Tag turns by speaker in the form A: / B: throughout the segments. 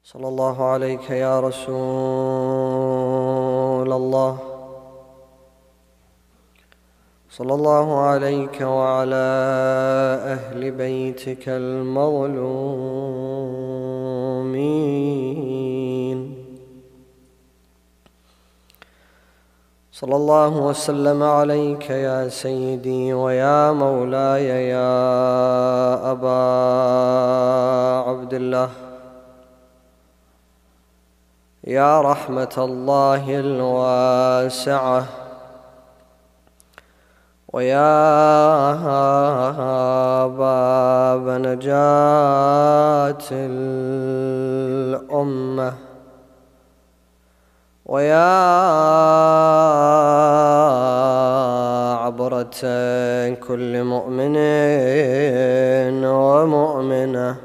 A: صلى الله عليك يا رسول الله. صلى الله عليك وعلى أهل بيتك المظلومين. صلى الله وسلم عليك يا سيدي ويا مولاي يا أبا عبد الله، يا رحمة الله الواسعة، ويا باب نجاة الأمة، ويا عبرة كل مؤمن ومؤمنة.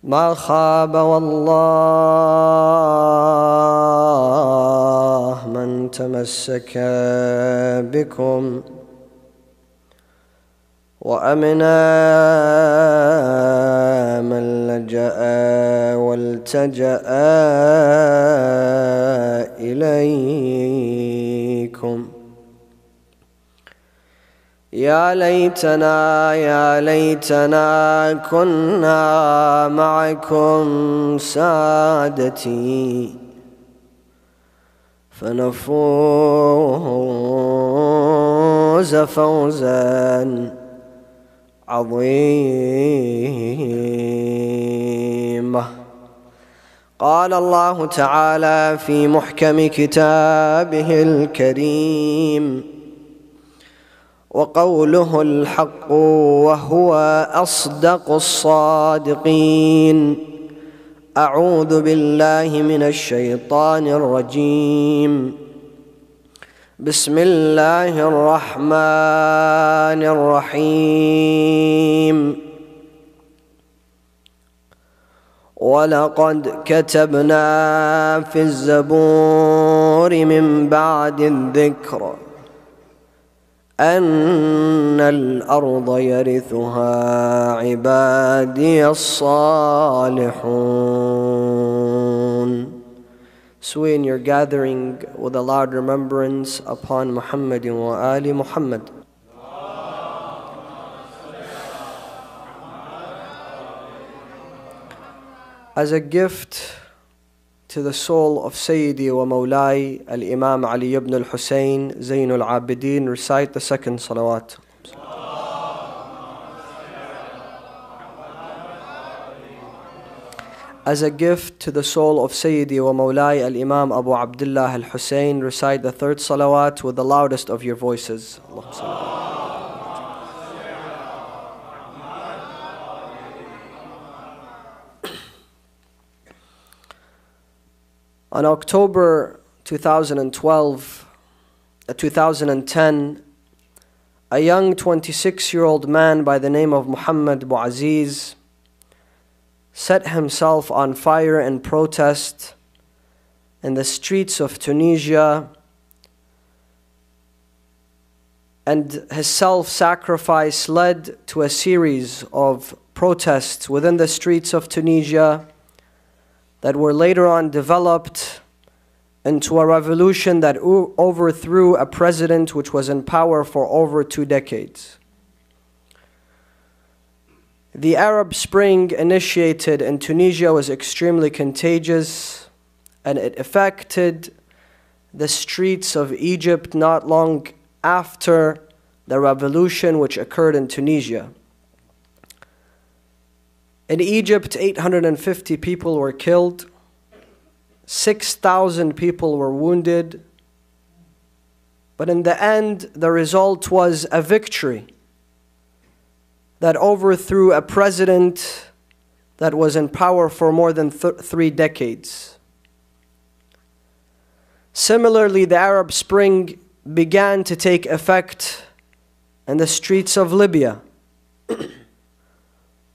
A: ما خاب والله من تمسك بكم، وأمنا من لجأ والتجأ إليكم. يا ليتنا يا ليتنا كنا معكم سادتي، فنفوز فوزا عظيما. قال الله تعالى في محكم كتابه الكريم: وقوله الحق وهو أصدق الصادقين. أعوذ بالله من الشيطان الرجيم. بسم الله الرحمن الرحيم. ولقد كتبنا في الزبور من بعد الذكر أن الأرض يرثها عبادي الصالحون. Sway in your gathering with a loud remembrance upon Muhammad wa Ali Muhammad. As a gift to the soul of Sayyidi wa Mawlai al-Imam Ali ibn al-Hussein Zainul Abidin, recite the second salawat. As a gift to the soul of Sayyidi wa Mawlai al-Imam Abu Abdullah al-Hussein, recite the third salawat with the loudest of your voices. On October 2010, a young 26-year-old man by the name of Muhammad Bouaziz set himself on fire in protest in the streets of Tunisia, and his self-sacrifice led to a series of protests within the streets of Tunisia that were later on developed into a revolution that overthrew a president which was in power for over 2 decades. The Arab Spring initiated in Tunisia was extremely contagious, and it affected the streets of Egypt not long after the revolution which occurred in Tunisia. In Egypt, 850 people were killed, 6,000 people were wounded, but in the end, the result was a victory that overthrew a president that was in power for more than 3 decades. Similarly, the Arab Spring began to take effect in the streets of Libya.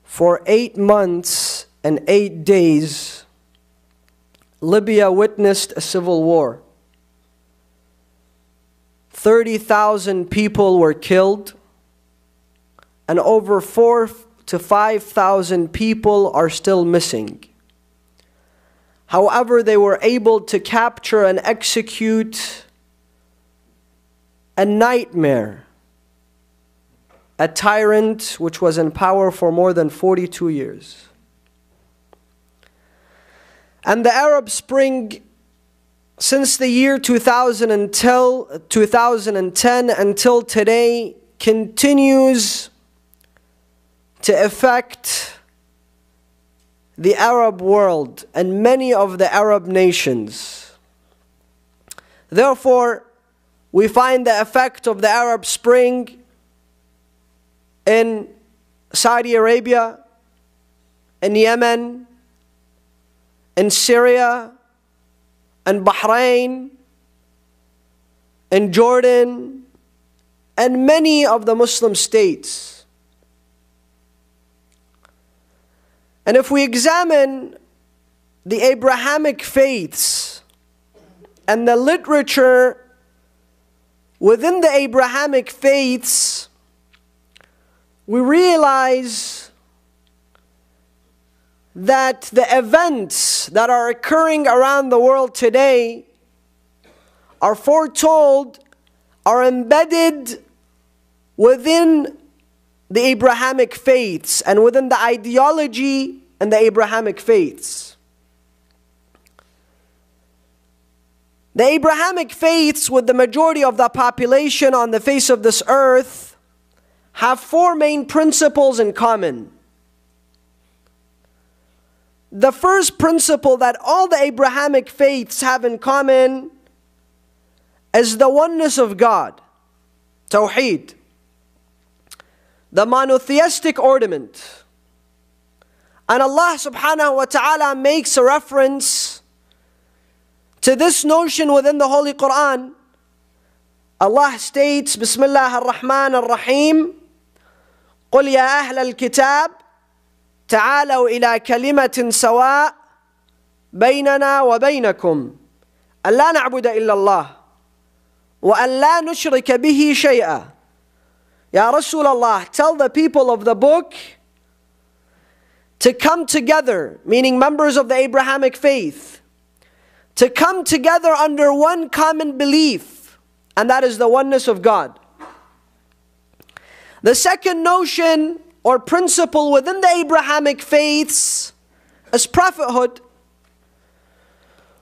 A: For 8 months and 8 days, Libya witnessed a civil war. 30,000 people were killed, and over 4 to 5,000 people are still missing. However, they were able to capture and execute a nightmare, a tyrant which was in power for more than 42 years. And the Arab Spring, since the year 2010 until today, continues to affect the Arab world and many of the Arab nations. Therefore, we find the effect of the Arab Spring in Saudi Arabia, in Yemen, in Syria, in Bahrain, in Jordan, and many of the Muslim states. And if we examine the Abrahamic faiths and the literature within the Abrahamic faiths, we realize that the events that are occurring around the world today are foretold, are embedded within the Abrahamic faiths and within the ideology and the Abrahamic faiths. The Abrahamic faiths, with the majority of the population on the face of this earth, have four main principles in common. The first principle that all the Abrahamic faiths have in common is the oneness of God, Tawheed, the monotheistic ornament. And Allah subhanahu wa ta'ala makes a reference to this notion within the Holy Quran. Allah states, Bismillah ar-Rahman ar-Rahim, قُلْ يَا أَهْلَ الْكِتَابِ تعالوا إلى كلمة سواء بيننا وبينكم ألا نعبد إلا الله وأن لا نشرك به شيئا. Ya Rasulullah, tell the people of the book to come together, meaning members of the Abrahamic faith, to come together under one common belief, and that is the oneness of God. The second notion or principle within the Abrahamic faiths is prophethood.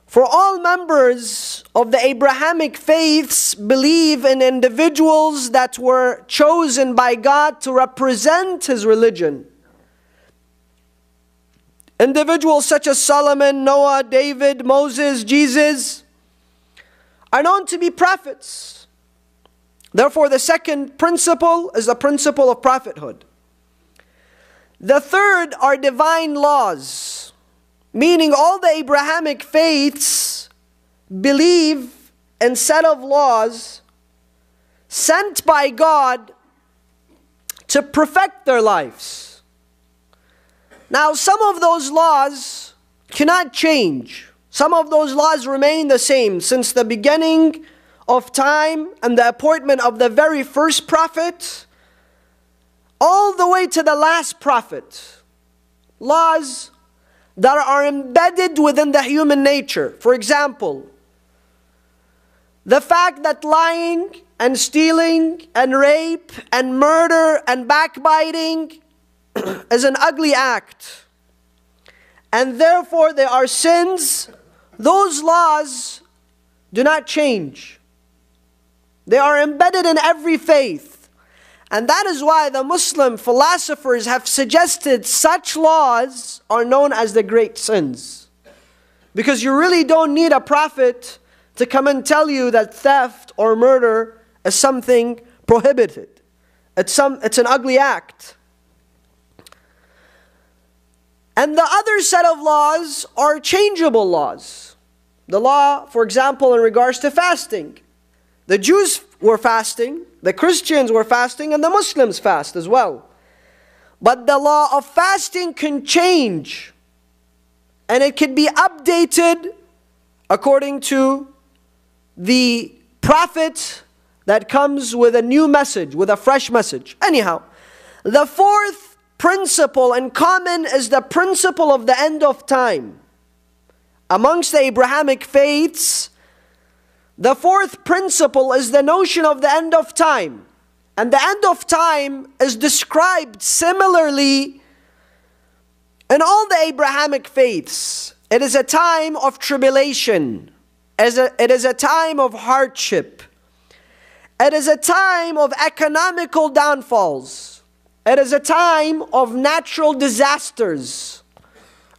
A: For all members of the Abrahamic faiths believe in individuals that were chosen by God to represent His religion. Individuals such as Solomon, Noah, David, Moses, Jesus are known to be prophets. Therefore, the second principle is the principle of prophethood. The third are divine laws, meaning all the Abrahamic faiths believe in set of laws sent by God to perfect their lives. Now, some of those laws cannot change. Some of those laws remain the same since the beginning of time and the appointment of the very first prophet all the way to the last prophet. Laws that are embedded within the human nature. For example, the fact that lying and stealing and rape and murder and backbiting is an ugly act, and therefore they are sins, those laws do not change. They are embedded in every faith. And that is why the Muslim philosophers have suggested such laws are known as the great sins. Because you really don't need a prophet to come and tell you that theft or murder is something prohibited. It's an ugly act. And the other set of laws are changeable laws. The law, for example, in regards to fasting. The Jews were fasting, the Christians were fasting, and the Muslims fast as well. But the law of fasting can change, and it can be updated according to the prophet that comes with a new message, with a fresh message. Anyhow, the fourth principle in common is the principle of the end of time. Amongst the Abrahamic faiths, the fourth principle is the notion of the end of time. And the end of time is described similarly in all the Abrahamic faiths. It is a time of tribulation. It is a time of hardship. It is a time of economical downfalls. It is a time of natural disasters.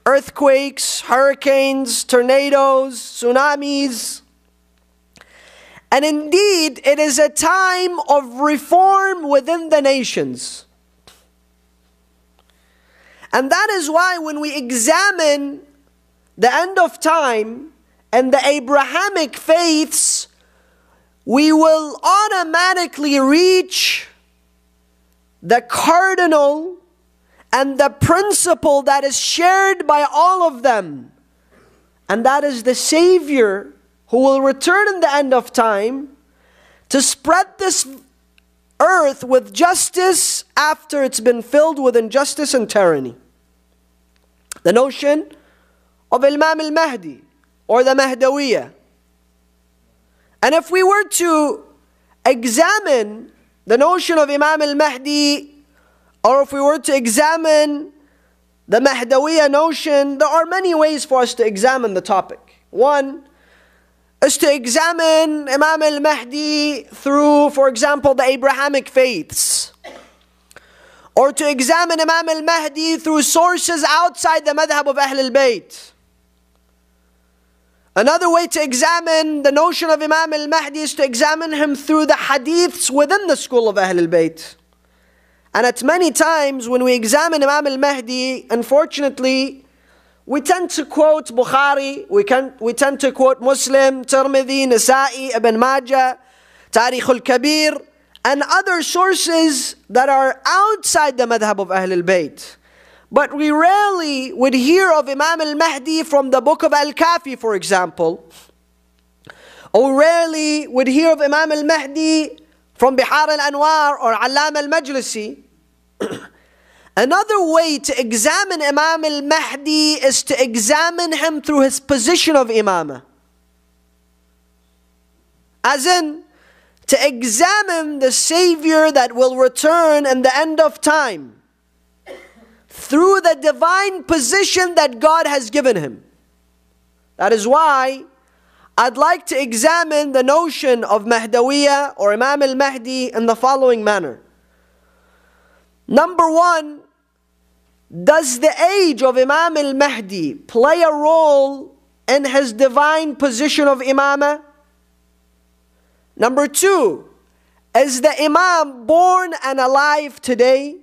A: Earthquakes, hurricanes, tornadoes, tsunamis. And indeed, it is a time of reform within the nations. And that is why when we examine the end of time and the Abrahamic faiths, we will automatically reach the cardinal and the principle that is shared by all of them. And that is the Savior who will return in the end of time to spread this earth with justice after it's been filled with injustice and tyranny. The notion of Imam al-Mahdi or the Mahdawiyah. And if we were to examine the notion of Imam al-Mahdi, or if we were to examine the Mahdawiyah notion, there are many ways for us to examine the topic. One is to examine Imam al-Mahdi through, for example, the Abrahamic faiths. Or to examine Imam al-Mahdi through sources outside the madhab of Ahl al-Bayt. Another way to examine the notion of Imam al-Mahdi is to examine him through the hadiths within the school of Ahl al-Bayt. And at many times when we examine Imam al-Mahdi, unfortunately, we tend to quote Bukhari, we tend to quote Muslim, Tirmidhi, Nasa'i, Ibn Majah, Tarikh al-Kabir, and other sources that are outside the madhab of Ahl al-Bayt. But we rarely would hear of Imam al-Mahdi from the book of Al-Kafi, for example. Or rarely would hear of Imam al-Mahdi from Bihar al-Anwar or Allam al-Majlisi. Another way to examine Imam al-Mahdi is to examine him through his position of Imamah. As in, to examine the Savior that will return in the end of time through the divine position that God has given him. That is why I'd like to examine the notion of Mahdawiyah or Imam al-Mahdi in the following manner. Number one, does the age of Imam al-Mahdi play a role in his divine position of Imamah? Number two, is the Imam born and alive today?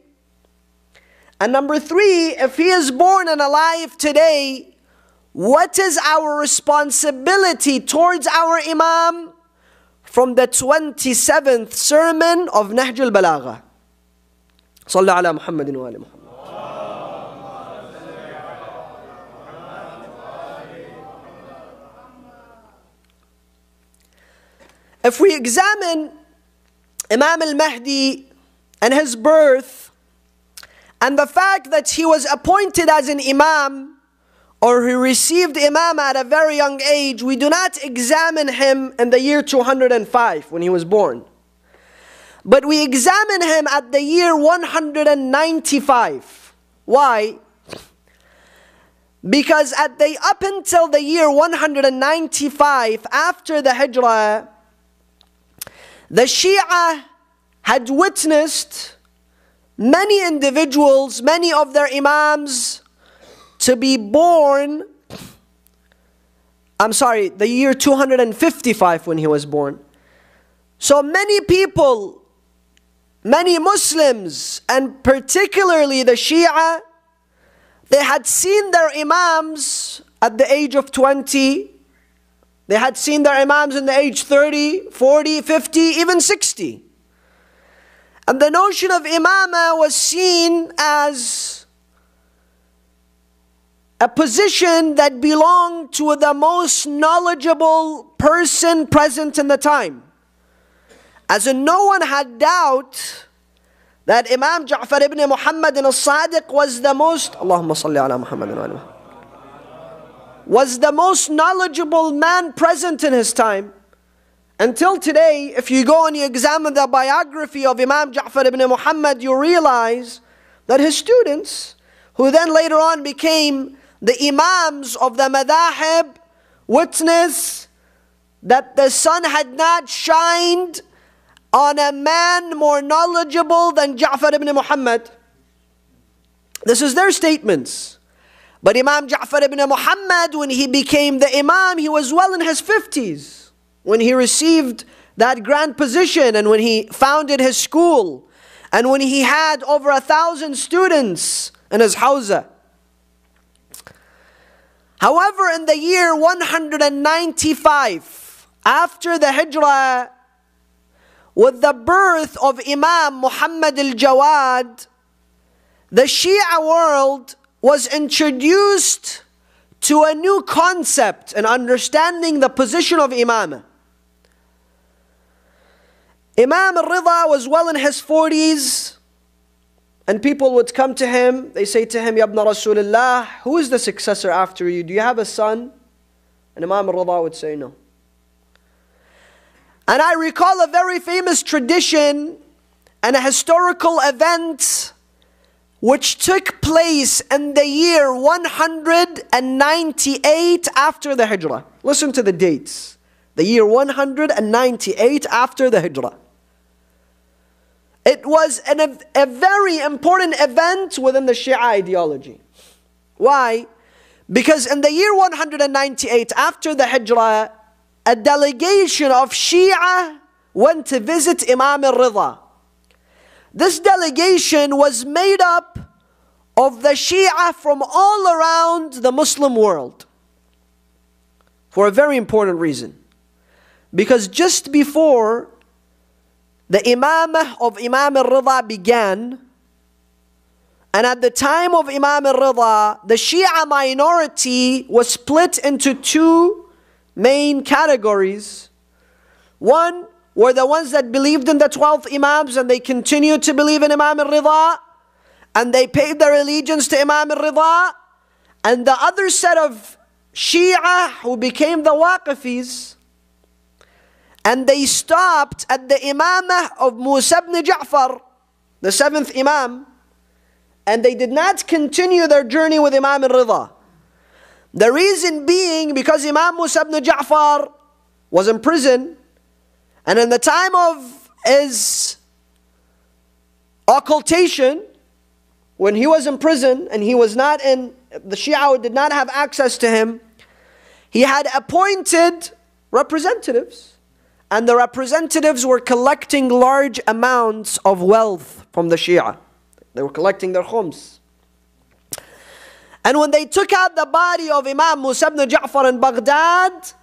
A: And number three, if he is born and alive today, what is our responsibility towards our Imam from the 27th sermon of Nahj al-Balagha? Sallu ala Muhammadin wa ali Muhammad. If we examine Imam al-Mahdi and his birth, and the fact that he was appointed as an Imam, or he received Imam at a very young age, we do not examine him in the year 205 when he was born. But we examine him at the year 195. Why? Because up until the year 195, after the Hijrah, the Shia had witnessed many individuals, many of their Imams, to be born, the year 255 when he was born. So many people, many Muslims, and particularly the Shia, they had seen their Imams at the age of 20. They had seen their Imams in the age 30, 40, 50, even 60. And the notion of Imamah was seen as a position that belonged to the most knowledgeable person present in the time. As in, no one had doubt that Imam Ja'far ibn Muhammad al-Sadiq was the most, Allahumma salli ala Muhammad wa ala Muhammad, was the most knowledgeable man present in his time. Until today, if you go and you examine the biography of Imam Ja'far ibn Muhammad, you realize that his students, who then later on became the Imams of the Madahib, witness that the sun had not shined on a man more knowledgeable than Ja'far ibn Muhammad. This is their statements. But Imam Ja'far ibn Muhammad, when he became the Imam, he was well in his 50s. When he received that grand position, and when he founded his school, and when he had over 1,000 students in his hawza. However, in the year 195 after the Hijrah, with the birth of Imam Muhammad al-Jawad, the Shia world was introduced to a new concept in understanding the position of Imamah. Imam al-Rida was well in his 40s, and people would come to him, they say to him, Ya ibn Rasulullah, who is the successor after you? Do you have a son? And Imam al-Rida would say no. And I recall a very famous tradition and a historical event which took place in the year 198 after the Hijrah. Listen to the dates. The year 198 after the Hijrah. It was a very important event within the Shia ideology. Why? Because in the year 198 after the Hijrah, a delegation of Shia went to visit Imam al-Rida. This delegation was made up of the Shia from all around the Muslim world. For a very important reason. Because just before the Imamah of Imam al-Rida began, and at the time of Imam al-Rida, the Shia minority was split into two main categories. One were the ones that believed in the 12 Imams, and they continued to believe in Imam al-Rida, and they paid their allegiance to Imam al-Rida. And the other set of Shia who became the Waqifis, and they stopped at the Imamah of Musa ibn Ja'far, the 7th Imam, and they did not continue their journey with Imam al-Rida. The reason being because Imam Musa ibn Ja'far was in prison, and in the time of his occultation, when he was in prison and he was not in, the Shia did not have access to him, he had appointed representatives. And the representatives were collecting large amounts of wealth from the Shia. They were collecting their khums. And when they took out the body of Imam Musa ibn Ja'far in Baghdad,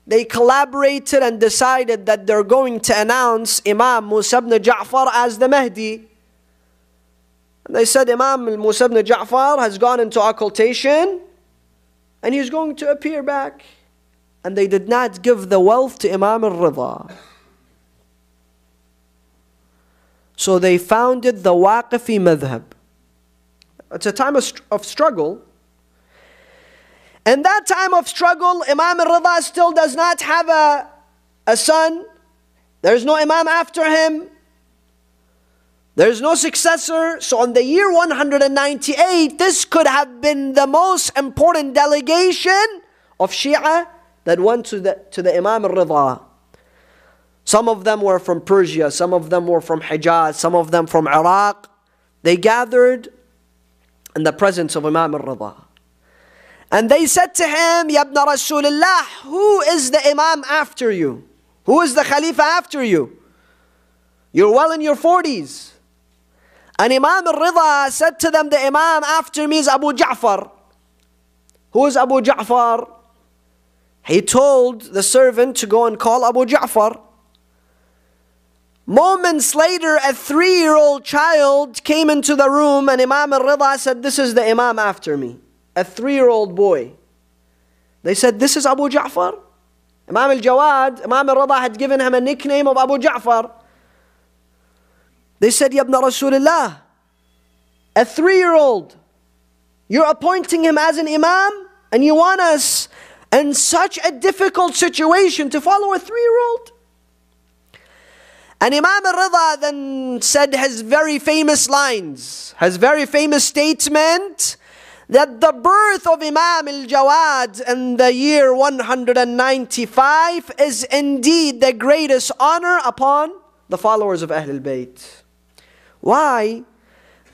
A: they collaborated and decided that they're going to announce Imam Musa ibn Ja'far as the Mahdi. And they said Imam Musa ibn Ja'far has gone into occultation and he's going to appear back. And they did not give the wealth to Imam al-Rida. So they founded the Waqifi madhab. It's a time of struggle. In that time of struggle, Imam al-Rida still does not have a son. There's no Imam after him. There's no successor. So in the year 198, this could have been the most important delegation of Shia that went to the Imam al-Rida. Some of them were from Persia, some of them were from Hijaz, some of them from Iraq. They gathered in the presence of Imam al-Rida. And they said to him, Ya ibn Rasulullah, who is the Imam after you? Who is the Khalifa after you? You're well in your 40s. And Imam al-Rida said to them, the Imam after me is Abu Ja'far. Who is Abu Ja'far? He told the servant to go and call Abu Ja'far. Moments later, a 3-year-old child came into the room, and Imam al-Rida said, this is the Imam after me. A 3-year-old boy. They said, this is Abu Ja'far? Imam al-Jawad, Imam al-Rida had given him a nickname of Abu Ja'far. They said, Ya ibn Rasulullah, a 3-year-old, you're appointing him as an Imam, and you want us in such a difficult situation to follow a 3-year-old? And Imam al-Rida then said his very famous lines, his very famous statement, that the birth of Imam al-Jawad in the year 195 is indeed the greatest honor upon the followers of Ahlul Bayt. Why?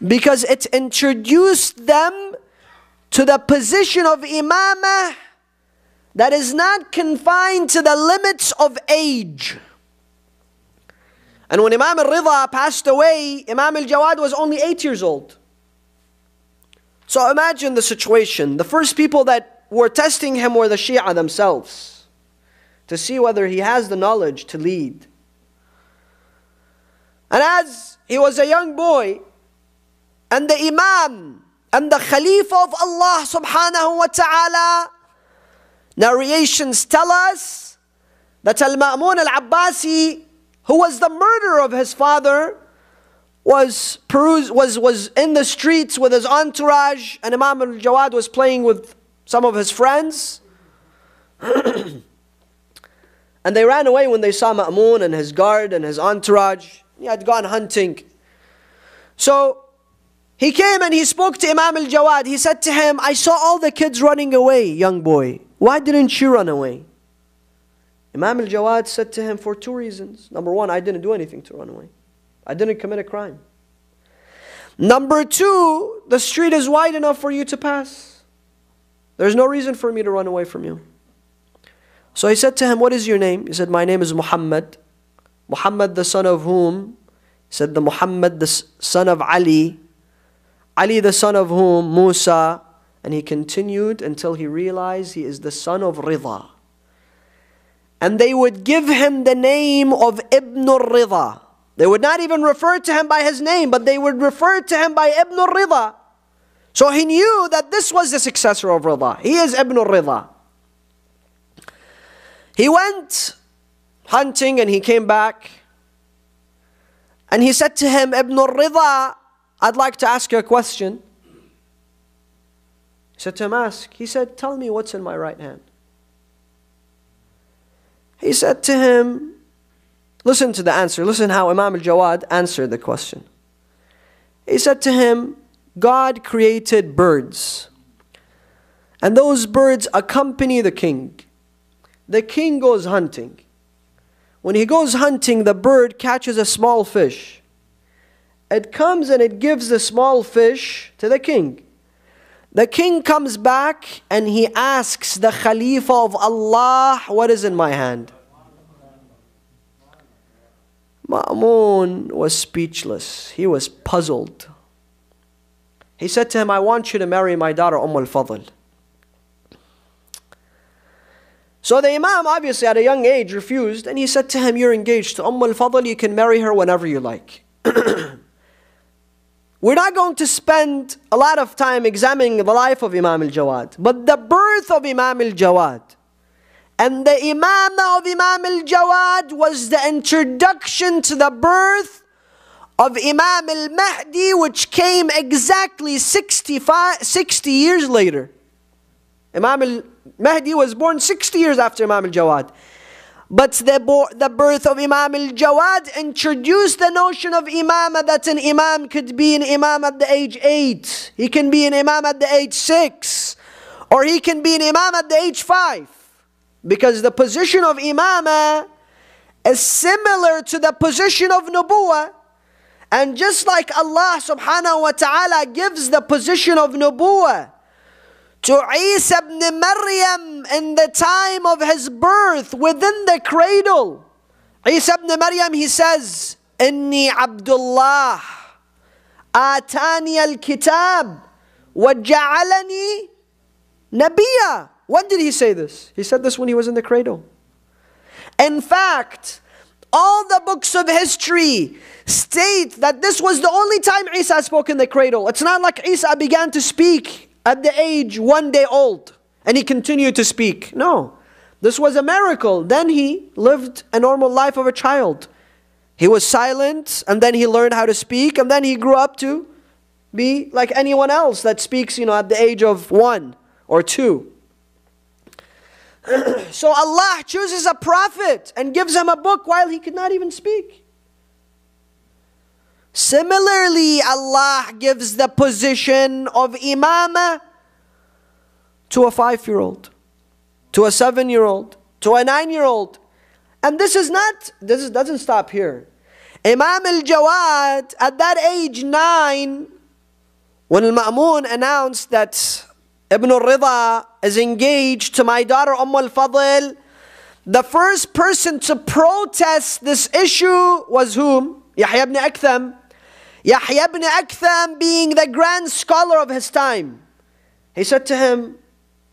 A: Because it introduced them to the position of Imamah that is not confined to the limits of age. And when Imam al-Rida passed away, Imam al-Jawad was only 8 years old. So imagine the situation. The first people that were testing him were the Shia themselves, to see whether he has the knowledge to lead. And as he was a young boy, and the Imam and the Khalifa of Allah subhanahu wa ta'ala, narrations tell us that Al-Ma'mun al-Abbasi, who was the murderer of his father, was in the streets with his entourage, and Imam al-Jawad was playing with some of his friends. And they ran away when they saw Ma'mun and his guard and his entourage. He had gone hunting. So he came and he spoke to Imam al-Jawad. He said to him, I saw all the kids running away, young boy. Why didn't you run away? Imam al-Jawad said to him, for 2 reasons. Number 1, I didn't do anything to run away. I didn't commit a crime. Number 2, the street is wide enough for you to pass. There's no reason for me to run away from you. So he said to him, what is your name? He said, my name is Muhammad. Muhammad, the son of whom? He said, the Muhammad, the son of Ali. Ali, the son of whom? Musa. And he continued until he realized he is the son of Rida. And they would give him the name of Ibn al-Rida. They would not even refer to him by his name, but they would refer to him by Ibn al-Rida. So he knew that this was the successor of Rida. He is Ibn al-Rida. He went hunting and he came back. And he said to him, Ibn al-Rida, I'd like to ask you a question. He said to him, ask. He said, tell me what's in my right hand. He said to him, listen to the answer. Listen how Imam al-Jawad answered the question. He said to him, God created birds. And those birds accompany the king. The king goes hunting. When he goes hunting, the bird catches a small fish. It comes and it gives the small fish to the king. The king comes back and he asks the Khalifa of Allah, what is in my hand? Ma'mun was speechless. He was puzzled. He said to him, I want you to marry my daughter al-Fadl. So the Imam obviously at a young age refused, and he said to him, you're engaged to al-Fadl, you can marry her whenever you like. We're not going to spend a lot of time examining the life of Imam al-Jawad, but the birth of Imam al-Jawad and the Imamah of Imam al-Jawad was the introduction to the birth of Imam al-Mahdi, which came exactly 60 years later. Imam al-Mahdi was born 60 years after Imam al-Jawad. But the birth of Imam al-Jawad introduced the notion of Imamah, that an Imam could be an Imam at the age 8. He can be an Imam at the age 6. Or he can be an Imam at the age 5. Because the position of Imamah is similar to the position of Nubuwah. And just like Allah subhanahu wa ta'ala gives the position of Nubuwah to Isa ibn Maryam in the time of his birth, within the cradle. Isa ibn Maryam, he says, Inni Abdullah, Atani al-Kitab, wa ja'alani Nabiya. When did he say this? He said this when he was in the cradle. In fact, all the books of history state that this was the only time Isa spoke in the cradle. It's not like Isa began to speak at the age 1 day old and he continued to speak. No, this was a miracle. Then he lived a normal life of a child. He was silent, and then he learned how to speak, and then he grew up to be like anyone else that speaks, at the age of 1 or 2. So Allah chooses a prophet and gives him a book while he could not even speak. Similarly, Allah gives the position of Imamah to a 5-year-old, to a 7-year-old, to a 9-year-old. And this doesn't stop here. Imam al-Jawad, at that age 9, when al-Ma'mun announced that Ibn al-Rida is engaged to my daughter al-Fadl, the first person to protest this issue was whom? Yahya ibn Aktham. Yahya ibn Aktham being the grand scholar of his time. He said to him,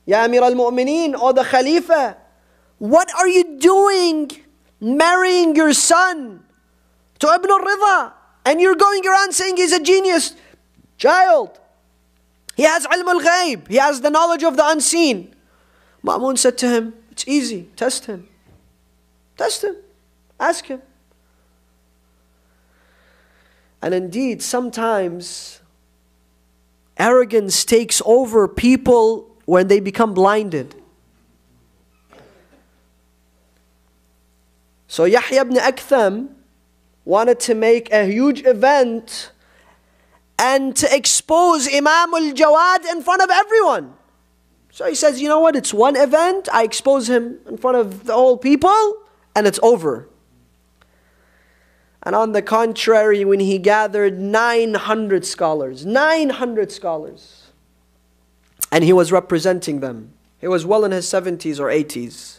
A: Ya Amir al-Mu'mineen, or the Khalifa, what are you doing marrying your son to Ibn al-Rida? And you're going around saying he's a genius child. He has ilm al-ghayb. He has the knowledge of the unseen. Ma'mun said to him, it's easy, test him. Test him. Ask him. And indeed, sometimes arrogance takes over people when they become blinded. So Yahya ibn Aktham wanted to make a huge event and to expose Imam al-Jawad in front of everyone. So he says, you know what, it's one event, I expose him in front of the whole people, and it's over. And on the contrary, when he gathered 900 scholars, and he was representing them. He was well in his 70s or 80s.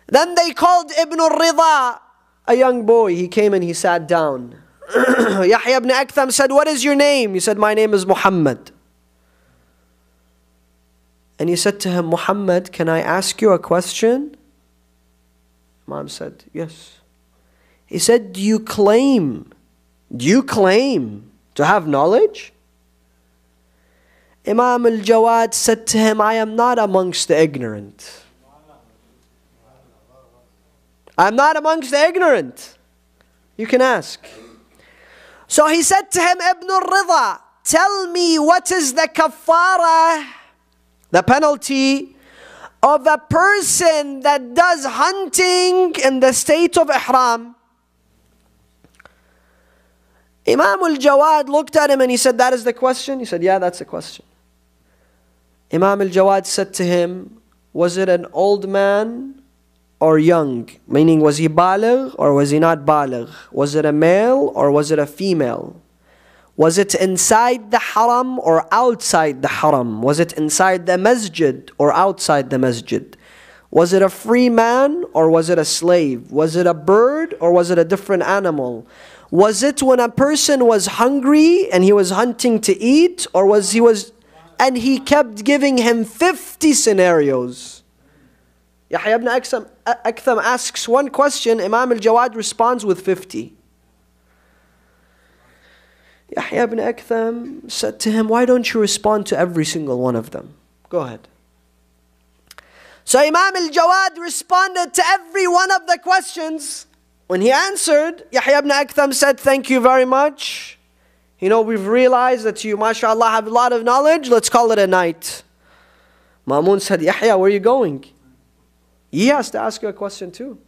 A: Then they called Ibn al-Rida, a young boy. He came and he sat down. Yahya ibn Aktham said, what is your name? He said, my name is Muhammad. And he said to him, Muhammad, can I ask you a question? Imam said, yes. He said, do you claim to have knowledge? Imam al-Jawad said to him, I am not amongst the ignorant. I'm not amongst the ignorant. You can ask. So he said to him, Ibn al-Rida, tell me what is the kafara, the penalty of a person that does hunting in the state of ihram. Imam al-Jawad looked at him and he said, that is the question? He said, yeah, that's the question. Imam al-Jawad said to him, was it an old man or young? Meaning, was he baligh or was he not baligh? Was it a male or was it a female? Was it inside the haram or outside the haram? Was it inside the masjid or outside the masjid? Was it a free man or was it a slave? Was it a bird or was it a different animal? Was it when a person was hungry and he was hunting to eat, or and he kept giving him 50 scenarios. Yahya ibn Aktham asks one question, Imam al-Jawad responds with 50. Yahya ibn Aktham said to him, why don't you respond to every single one of them? Go ahead. So Imam al-Jawad responded to every one of the questions. When he answered, Yahya ibn Aktham said, thank you very much. We've realized that you, mashallah, have a lot of knowledge. Let's call it a night. Ma'mun said, Yahya, where are you going? He has to ask you a question too.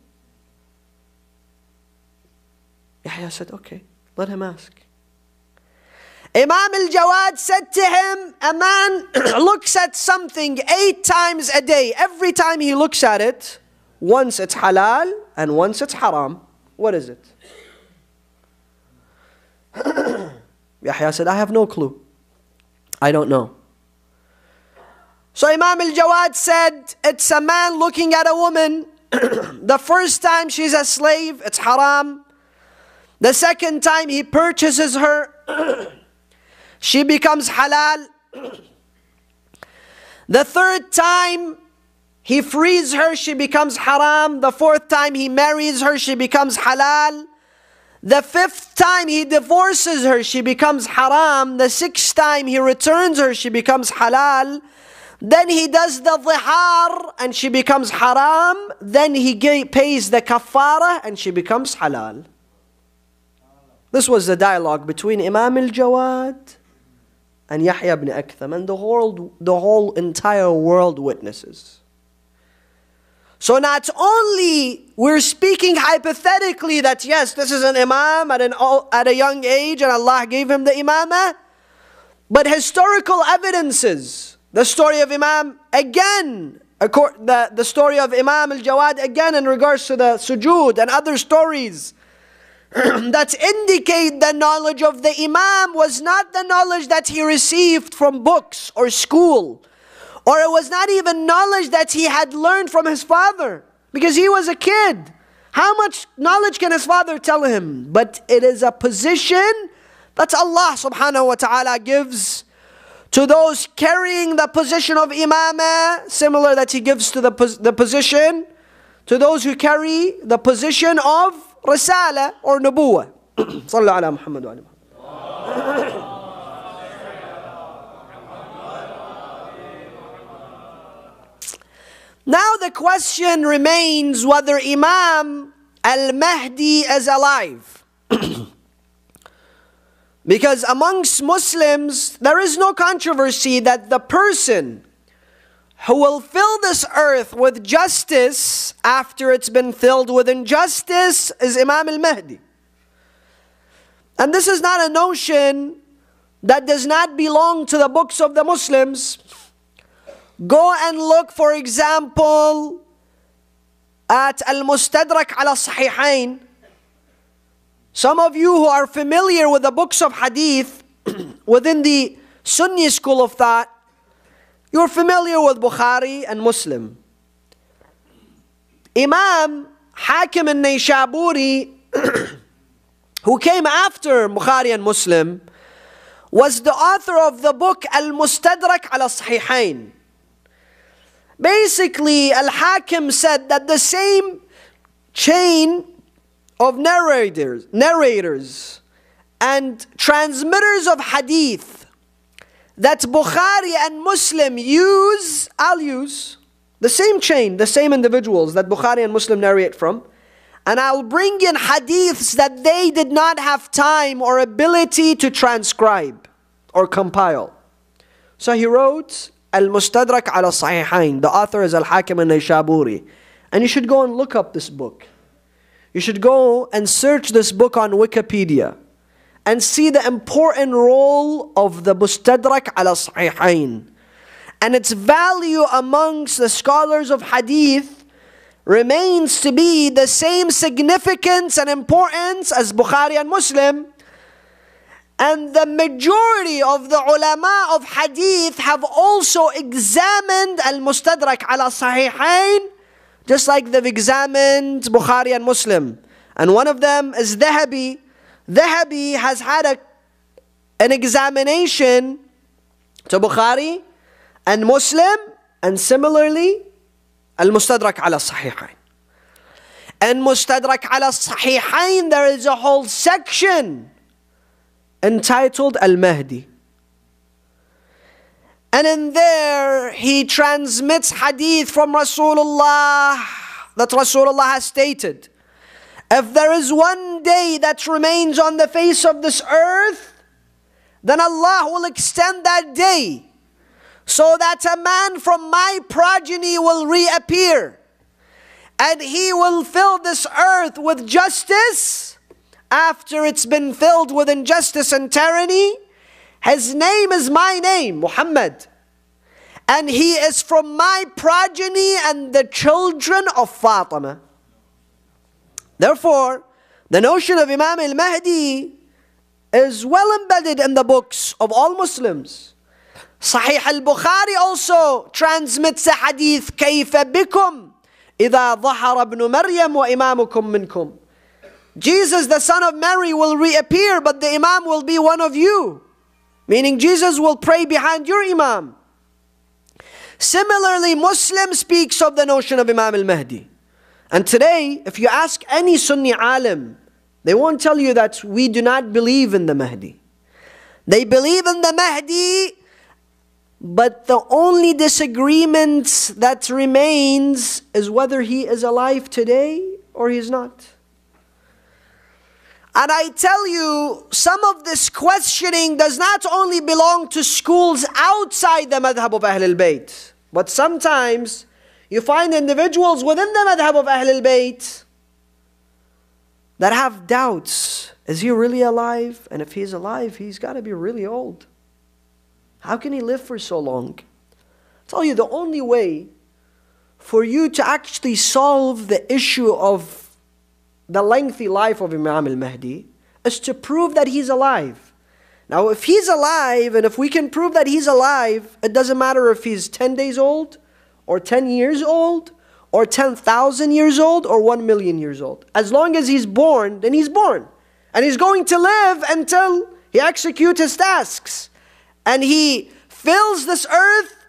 A: Yahya said, okay, let him ask. Imam al-Jawad said to him, a man looks at something 8 times a day. Every time he looks at it, once it's halal and once it's haram. What is it? Yahya said, I have no clue. I don't know. So Imam al-Jawad said, it's a man looking at a woman. The first time she's a slave, it's haram. The second time he purchases her, she becomes halal. The third time he frees her, she becomes haram. The fourth time he marries her, she becomes halal. The fifth time he divorces her, she becomes haram. The sixth time he returns her, she becomes halal. then he does the dhihar and she becomes haram, then he pays the kafara and she becomes halal. This was the dialogue between Imam al-Jawad and Yahya ibn Aktham, and the whole entire world witnesses. So not only we're speaking hypothetically that yes, this is an imam at a young age and Allah gave him the imamah, but historical evidences, the story of Imam again, the story of Imam al-Jawad again in regards to the sujood and other stories that indicate the knowledge of the imam was not the knowledge that he received from books or school, or it was not even knowledge that he had learned from his father, because he was a kid. How much knowledge can his father tell him? But it is a position that Allah subhanahu wa ta'ala gives to those carrying the position of imamah, similar that he gives to the position to those who carry the position of risala or nubuwah. Sallu ala Muhammad wa ala Muhammad. Now the question remains whether Imam al-Mahdi is alive. Because amongst Muslims, there is no controversy that the person who will fill this earth with justice after it's been filled with injustice is Imam al-Mahdi. And this is not a notion that does not belong to the books of the Muslims. Go and look, for example, at Al-Mustadrak ala Sahihain. Some of you who are familiar with the books of hadith within the Sunni school of thought, you're familiar with Bukhari and Muslim. Imam Hakim al-Nayshaburi, who came after Bukhari and Muslim, was the author of the book Al-Mustadrak ala Sahihain. Basically, Al-Hakim said that the same chain of narrators and transmitters of hadith that Bukhari and Muslim use, I'll use the same chain, the same individuals that Bukhari and Muslim narrate from, and I'll bring in hadiths that they did not have time or ability to transcribe or compile. So he wrote Al-Mustadrak ala Sahihain. The author is Al-Hakim al-Nayshaburi. And you should go and look up this book. You should go and search this book on Wikipedia and see the important role of the Mustadrak ala Sahihain. And its value amongst the scholars of hadith remains to be the same significance and importance as Bukhari and Muslim. And the majority of the ulama of hadith have also examined Al-Mustadrak ala Sahihain, just like they've examined Bukhari and Muslim. And one of them is Dhahabi. Dhahabi has had an examination to Bukhari and Muslim, and similarly Al-Mustadrak ala Sahihain. And Mustadrak ala Sahihain, there is a whole section entitled Al-Mahdi. And in there, he transmits hadith from Rasulullah, that Rasulullah has stated, if there is one day that remains on the face of this earth, then Allah will extend that day, so that a man from my progeny will reappear, and he will fill this earth with justice after it's been filled with injustice and tyranny. His name is my name, Muhammad, and he is from my progeny and the children of Fatima. Therefore, the notion of Imam al-Mahdi is well embedded in the books of all Muslims. Sahih al-Bukhari also transmits a hadith, كَيْفَ بِكُمْ إِذَا ظَهَرَ ابْنُ مَرْيَمْ وَإِمَامُكُمْ مِنْكُمْ. Jesus, the son of Mary, will reappear, but the Imam will be one of you. Meaning Jesus will pray behind your Imam. Similarly, Muslim speaks of the notion of Imam al-Mahdi. And today, if you ask any Sunni alim, they won't tell you that we do not believe in the Mahdi. They believe in the Mahdi, But the only disagreement that remains is whether he is alive today or he is not. And I tell you, some of this questioning does not only belong to schools outside the madhab of Ahlul Bayt, but sometimes you find individuals within the madhab of Ahlul Bayt that have doubts. Is he really alive? And if he's alive, he's got to be really old. How can he live for so long? I tell you, the only way for you to actually solve the issue of the lengthy life of Imam al-Mahdi is to prove that he's alive. Now, if he's alive, and if we can prove that he's alive, it doesn't matter if he's 10 days old, or 10 years old, or 10,000 years old, or 1 million years old. As long as he's born, then he's born. And he's going to live until he executes his tasks. And he fills this earth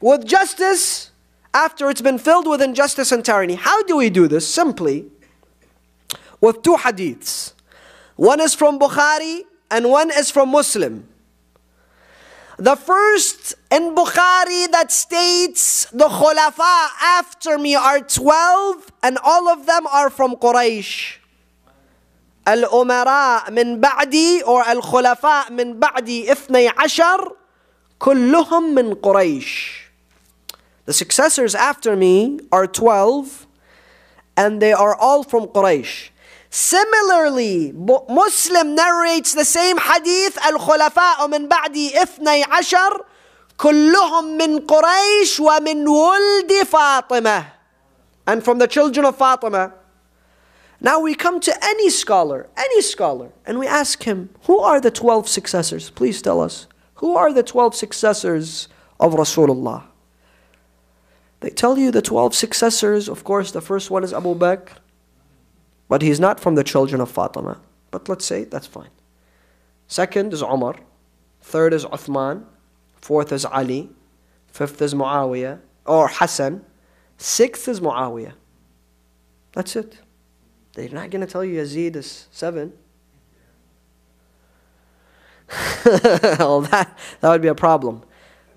A: with justice after it's been filled with injustice and tyranny. How do we do this? Simply with two hadiths. One is from Bukhari and one is from Muslim. The first in Bukhari that states the khulafa after me are 12 and all of them are from Quraysh. Al-umara min ba'di or al-khulafa min ba'di 12 kulluhum min Quraysh. The successors after me are 12 and they are all from Quraysh. Similarly, Muslim narrates the same hadith, Al-Khulafa min ba'di 12 kulluhum min Quraysh wa min wuldi Fatima. And from the children of Fatima. Now we come to any scholar, and we ask him, who are the 12 successors? Please tell us. Who are the 12 successors of Rasulullah? They tell you the 12 successors, of course, the first one is Abu Bakr. But he's not from the children of Fatima. But let's say that's fine. Second is Umar. Third is Uthman. Fourth is Ali. Fifth is Muawiyah or Hassan. Sixth is Muawiyah. That's it. They're not going to tell you Yazid is 7. Well, that would be a problem.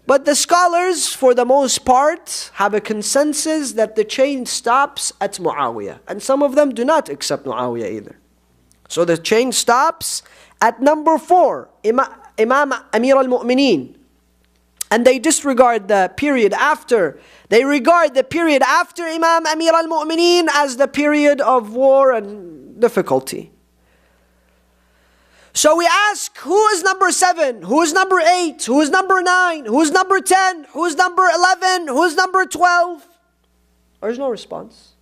A: But the scholars, for the most part, have a consensus that the chain stops at Muawiyah. And some of them do not accept Muawiyah either. So the chain stops at number 4, Imam Amir al-Mu'mineen. And they disregard the period after. They regard the period after Imam Amir al-Mu'mineen as the period of war and difficulty. So we ask, who is number 7? Who is number 8? Who is number 9? Who is number 10? Who is number 11? Who is number 12? There's no response.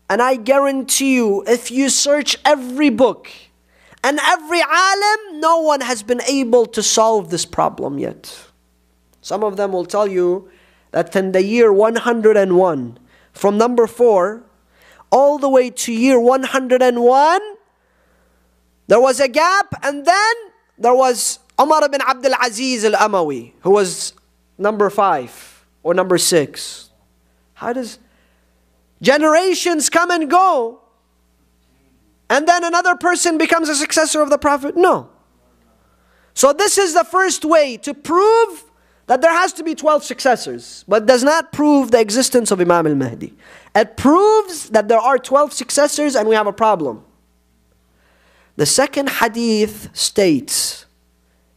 A: And I guarantee you, if you search every book and every alim, no one has been able to solve this problem yet. Some of them will tell you that in the year 101, from number 4 all the way to year 101, there was a gap, and then there was Umar ibn Abdul Aziz al-Amawi, who was number 5 or number 6. How does generations come and go, and then another person becomes a successor of the Prophet? No. So this is the first way to prove that there has to be 12 successors, but does not prove the existence of Imam al-Mahdi. It proves that there are 12 successors and we have a problem. The second hadith states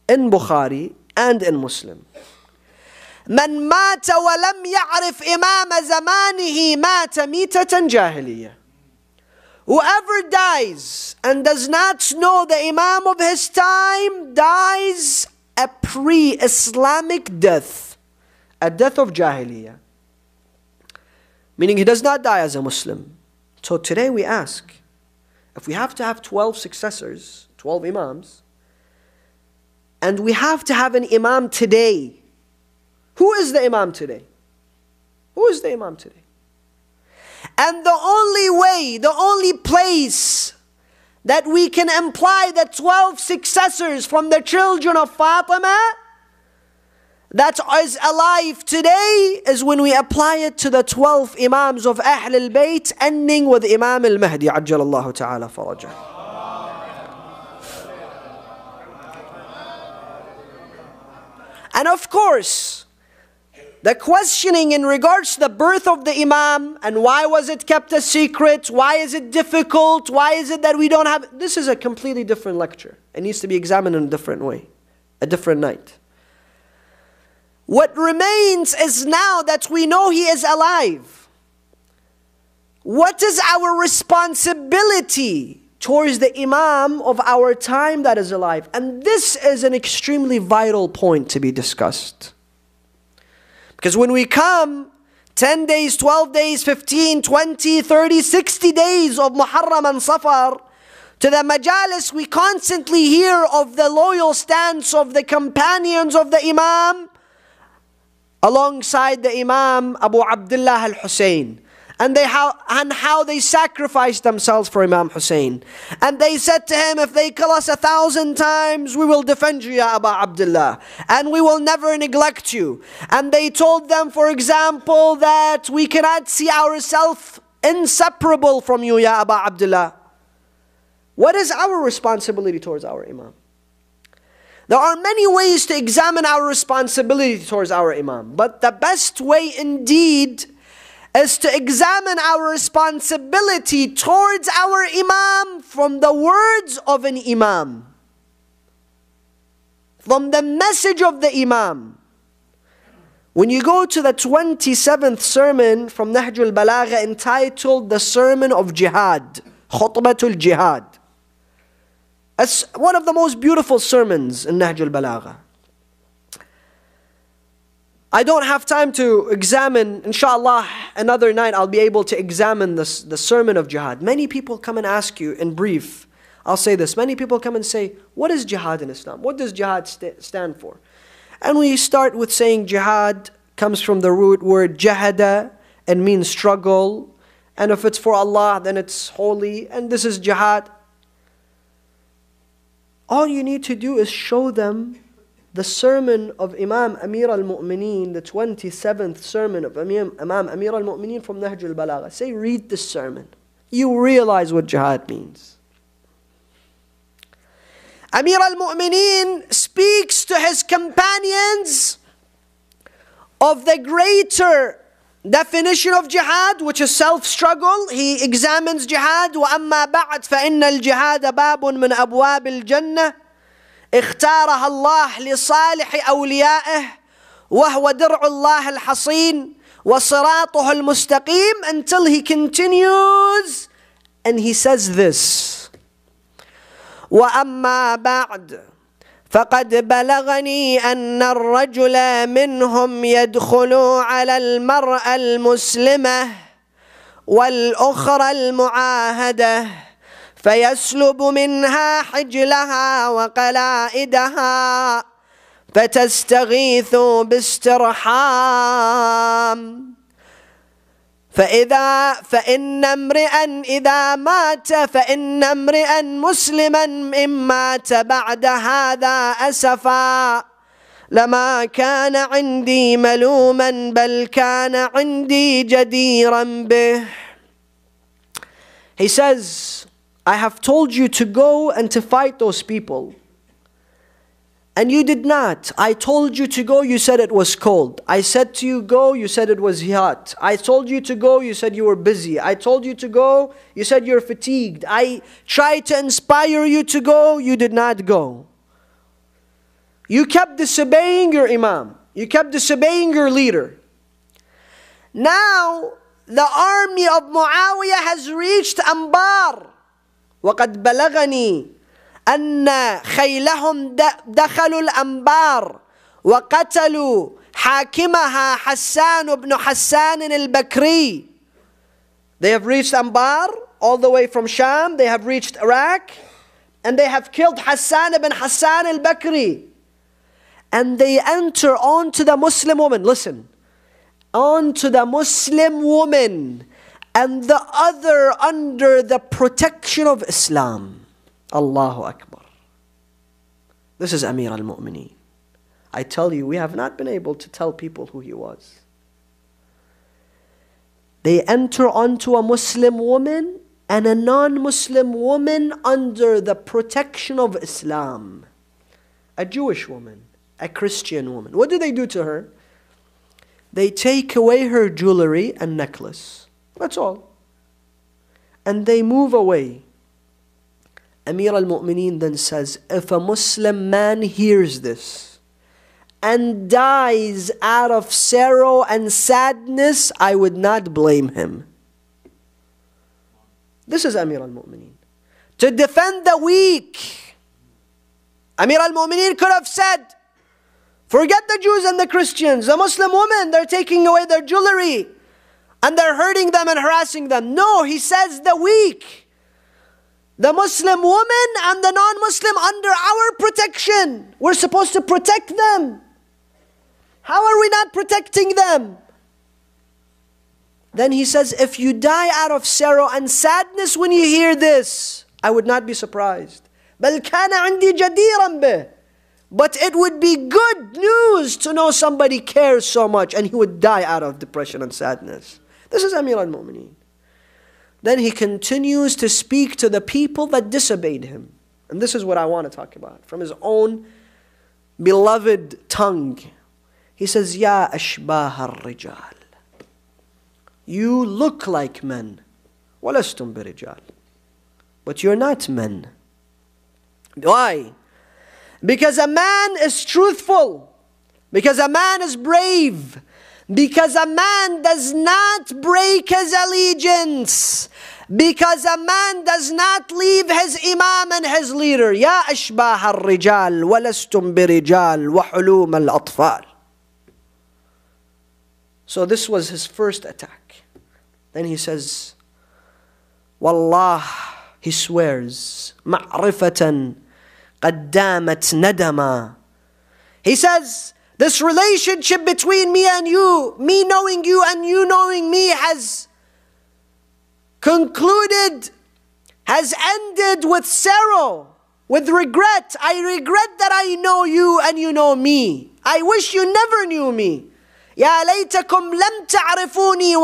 A: in Bukhari and in Muslim, من مات ولم يعرف إمام زمانه مات ميتة جاهلية. Whoever dies and does not know the Imam of his time dies a pre-Islamic death, a death of Jahiliyyah. Meaning he does not die as a Muslim. So today we ask, if we have to have 12 successors, 12 Imams, and we have to have an Imam today, who is the Imam today? Who is the Imam today? And the only way, the only place that we can imply the 12 successors from the children of Fatima that is alive today is when we apply it to the 12 Imams of Ahl al-Bayt, ending with Imam al-Mahdi ajjalallahu ta'ala farajah. And of course, the questioning in regards to the birth of the Imam and why was it kept a secret, why is it difficult, why is it that we don't have, this is a completely different lecture. It needs to be examined in a different way, a different night. What remains is now that we know he is alive. What is our responsibility towards the Imam of our time that is alive? And this is an extremely vital point to be discussed. Because when we come 10 days, 12 days, 15, 20, 30, 60 days of Muharram and Safar, to the majalis, we constantly hear of the loyal stance of the companions of the Imam alongside the Imam Abu Abdullah al-Hussein. And how they sacrificed themselves for Imam Hussein. And they said to him, if they kill us 1,000 times, we will defend you, Ya Abu Abdullah. And we will never neglect you. And they told them, for example, that we cannot see ourselves inseparable from you, Ya Abu Abdullah. What is our responsibility towards our Imam? There are many ways to examine our responsibility towards our Imam. But the best way indeed is to examine our responsibility towards our Imam from the words of an Imam, from the message of the Imam. When you go to the 27th sermon from Nahjul Balagha entitled The Sermon of Jihad, Khutbatul Jihad. It's one of the most beautiful sermons in Nahjul Balagha. I don't have time to examine, inshallah, another night I'll be able to examine the sermon of jihad. Many people come and ask you, in brief, I'll say this, many people come and say, what is jihad in Islam? What does jihad stand for? And we start with saying jihad comes from the root word jahada and means struggle. And if it's for Allah, then it's holy. And this is jihad. All you need to do is show them the sermon of Imam Amir al-Mu'mineen, the 27th sermon of Imam Amir al-Mu'mineen from Nahjul Balagha. Say, read this sermon. You realize what jihad means. Amir al-Mu'mineen speaks to his companions of the greater definition of jihad, which is self-struggle. He examines jihad. وَأَمَّا بَعْدْ فَإِنَّ الْجِهَادَ بَابٌ مِنْ أَبْوَابِ الْجَنَّةِ اختارها الله لصالح أوليائه وهو درع الله الحصين وصراطه المستقيم, until he continues and he says this: وأما بعد فقد بلغني أن الرجل منهم يدخل على المرأة المسلمة والأخرى المعاهدة فيسلب منها حجلها وقلائدها فتستغيث باسترحام فإن امرئا مسلما إن مات بعد هذا أسفا لما كان عندي ملوما بل كان عندي جديرا به. He says, I have told you to go and to fight those people, and you did not. I told you to go, you said it was cold. I said to you go, you said it was hot. I told you to go, you said you were busy. I told you to go, you said you're fatigued. I tried to inspire you to go, you did not go. You kept disobeying your Imam. You kept disobeying your leader. Now, the army of Muawiyah has reached Anbar. وَقَدْ بَلَغَنِي أَنَّ خَيْلَهُمْ دَخَلُوا الْأَنْبَارِ وَقَتَلُوا حَاكِمَهَا حَسَّانُ بْنُ حَسَّانٍ الْبَكْرِي. They have reached Anbar, all the way from Sham. They have reached Iraq, and they have killed Hassan ibn Hassan al-Bakri. And they enter onto the Muslim woman. Listen, onto the Muslim woman, and the other under the protection of Islam. Allahu Akbar. This is Amir al-Mu'mineen. I tell you, we have not been able to tell people who he was. They enter onto a Muslim woman and a non-Muslim woman under the protection of Islam. A Jewish woman a Christian woman. What do they do to her? They take away her jewelry and necklace. That's all. And they move away. Amir al-Mu'mineen then says, if a Muslim man hears this and dies out of sorrow and sadness, I would not blame him. This is Amir al-Mu'mineen. To defend the weak. Amir al-Mu'mineen could have said, forget the Jews and the Christians. The Muslim women, they're taking away their jewelry and they're hurting them and harassing them. No, he says the weak. The Muslim woman and the non-Muslim under our protection. We're supposed to protect them. How are we not protecting them? Then he says, if you die out of sorrow and sadness when you hear this, I would not be surprised. بَلْ كَانَ عِنْدِي جَدِيرًا بِهِ. But it would be good news to know somebody cares so much and he would die out of depression and sadness. This is Amir al-Mu'mineen. Then he continues to speak to the people that disobeyed him. And this is what I want to talk about. From his own beloved tongue. He says, Ya ashbah al-rijal. You look like men. وَلَسْتُمْ بِرِجَال. But you're not men. Why? Because a man is truthful. Because a man is brave. Because a man does not break his allegiance. Because a man does not leave his imam and his leader. Ya ashbah al-rijal walastum birijal wa hulum al-atfal. So this was his first attack. Then he says, Wallah, he swears, ma'rifatan qaddamat nadama. He says, this relationship between me and you, me knowing you and you knowing me has concluded, has ended with sorrow, with regret. I regret that I know you and you know me. I wish you never knew me. يا ليتكم لم تعرفوني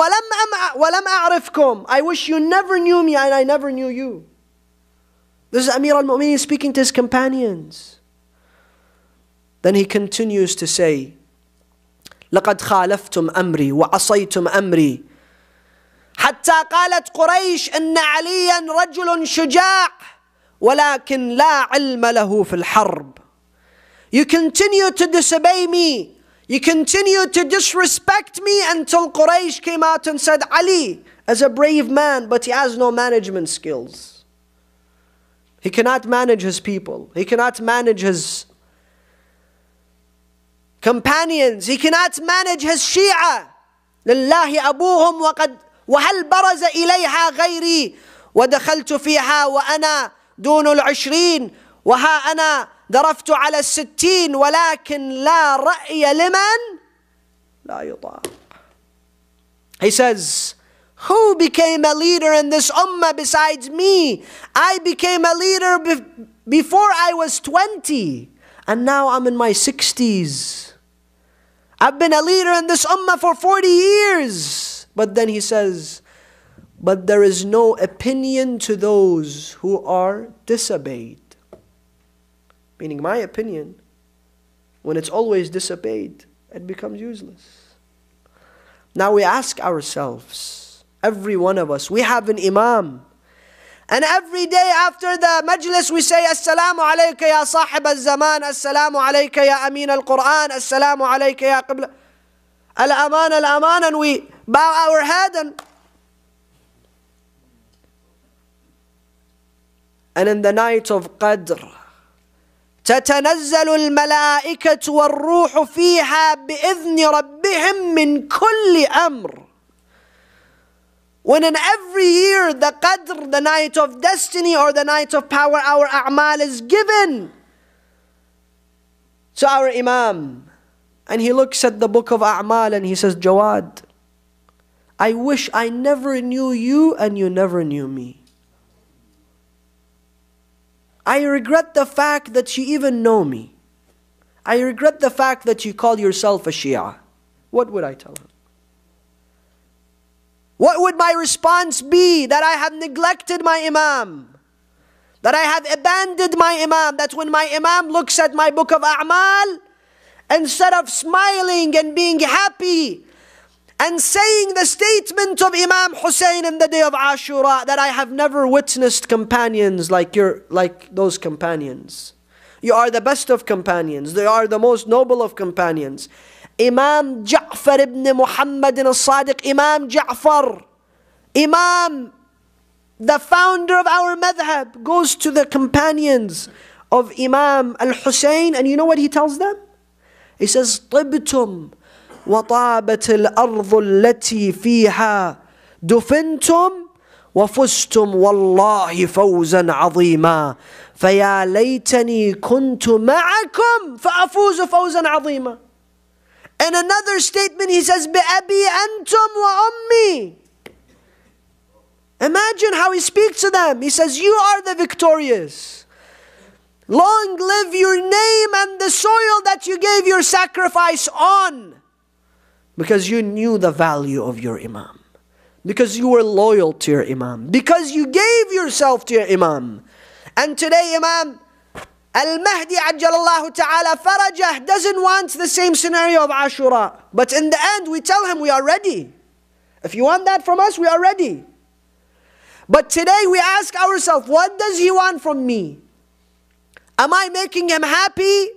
A: ولم أعرفكم. I wish you never knew me and I never knew you. This is Amir al-Mu'mineen speaking to his companions. Then he continues to say, لقد خالفتم أمري وعصيتم أمري حتى قالت قريش إن عليا رجل شجاع ولكن لا علم له في الحرب. You continue to disobey me. You continue to disrespect me until Quraysh came out and said, Ali is a brave man, but he has no management skills. He cannot manage his people. He cannot manage his companions. He cannot manage his Shia. لله أبوهم وهل برز إليها غيري ودخلت فيها وأنا دون 20 وها أنا ضربت على 60 ولكن لا رأي لمن لا يطاع. He says, who became a leader in this ummah besides me? I became a leader before I was 20 and now I'm in my 60s. I've been a leader in this ummah for 40 years. But then he says, but there is no opinion to those who are disobeyed. Meaning my opinion, when it's always disobeyed, it becomes useless. Now we ask ourselves, every one of us, we have an imam. And every day after the majlis we say, Assalamu alayka ya sahib al-zaman, Assalamu alayka ya amin al-Quran, Assalamu alayka ya qibla al-aman al-aman, and we bow our head and in the night of Qadr, تتنزل الملائكة والروح فيها بإذن ربهم من كل أمر. When in every year the Qadr, the night of destiny or the night of power, our a'mal is given to our Imam. And he looks at the book of a'mal and he says, Jawad, I wish I never knew you and you never knew me. I regret the fact that you even know me. I regret the fact that you call yourself a Shia. What would I tell him? What would my response be? That I have neglected my Imam. That I have abandoned my Imam. That when my Imam looks at my book of A'mal, instead of smiling and being happy and saying the statement of Imam Hussein in the day of Ashura, that I have never witnessed companions like those companions. You are the best of companions. They are the most noble of companions. Imam Ja'far ibn Muhammad al-Sadiq, Imam Ja'far, Imam, the founder of our madhab, goes to the companions of Imam al-Hussein, and you know what he tells them? He says, طِبْتُمْ وطابت الأرض التي فيها دفنتم وفزتم والله فوزا عظيما فيا ليتني كنت معكم فأفوز فوزا عظيما. In another statement he says, بأبي أنتم وأمي. Imagine how he speaks to them. He says, you are the victorious. Long live your name and the soil that you gave your sacrifice on. Because you knew the value of your Imam. Because you were loyal to your Imam. Because you gave yourself to your Imam. And today Imam Al-Mahdi Ajjalallahu Ta'ala Farajah doesn't want the same scenario of Ashura. But in the end we tell him we are ready. If you want that from us, we are ready. But today we ask ourselves, what does he want from me? Am I making him happy?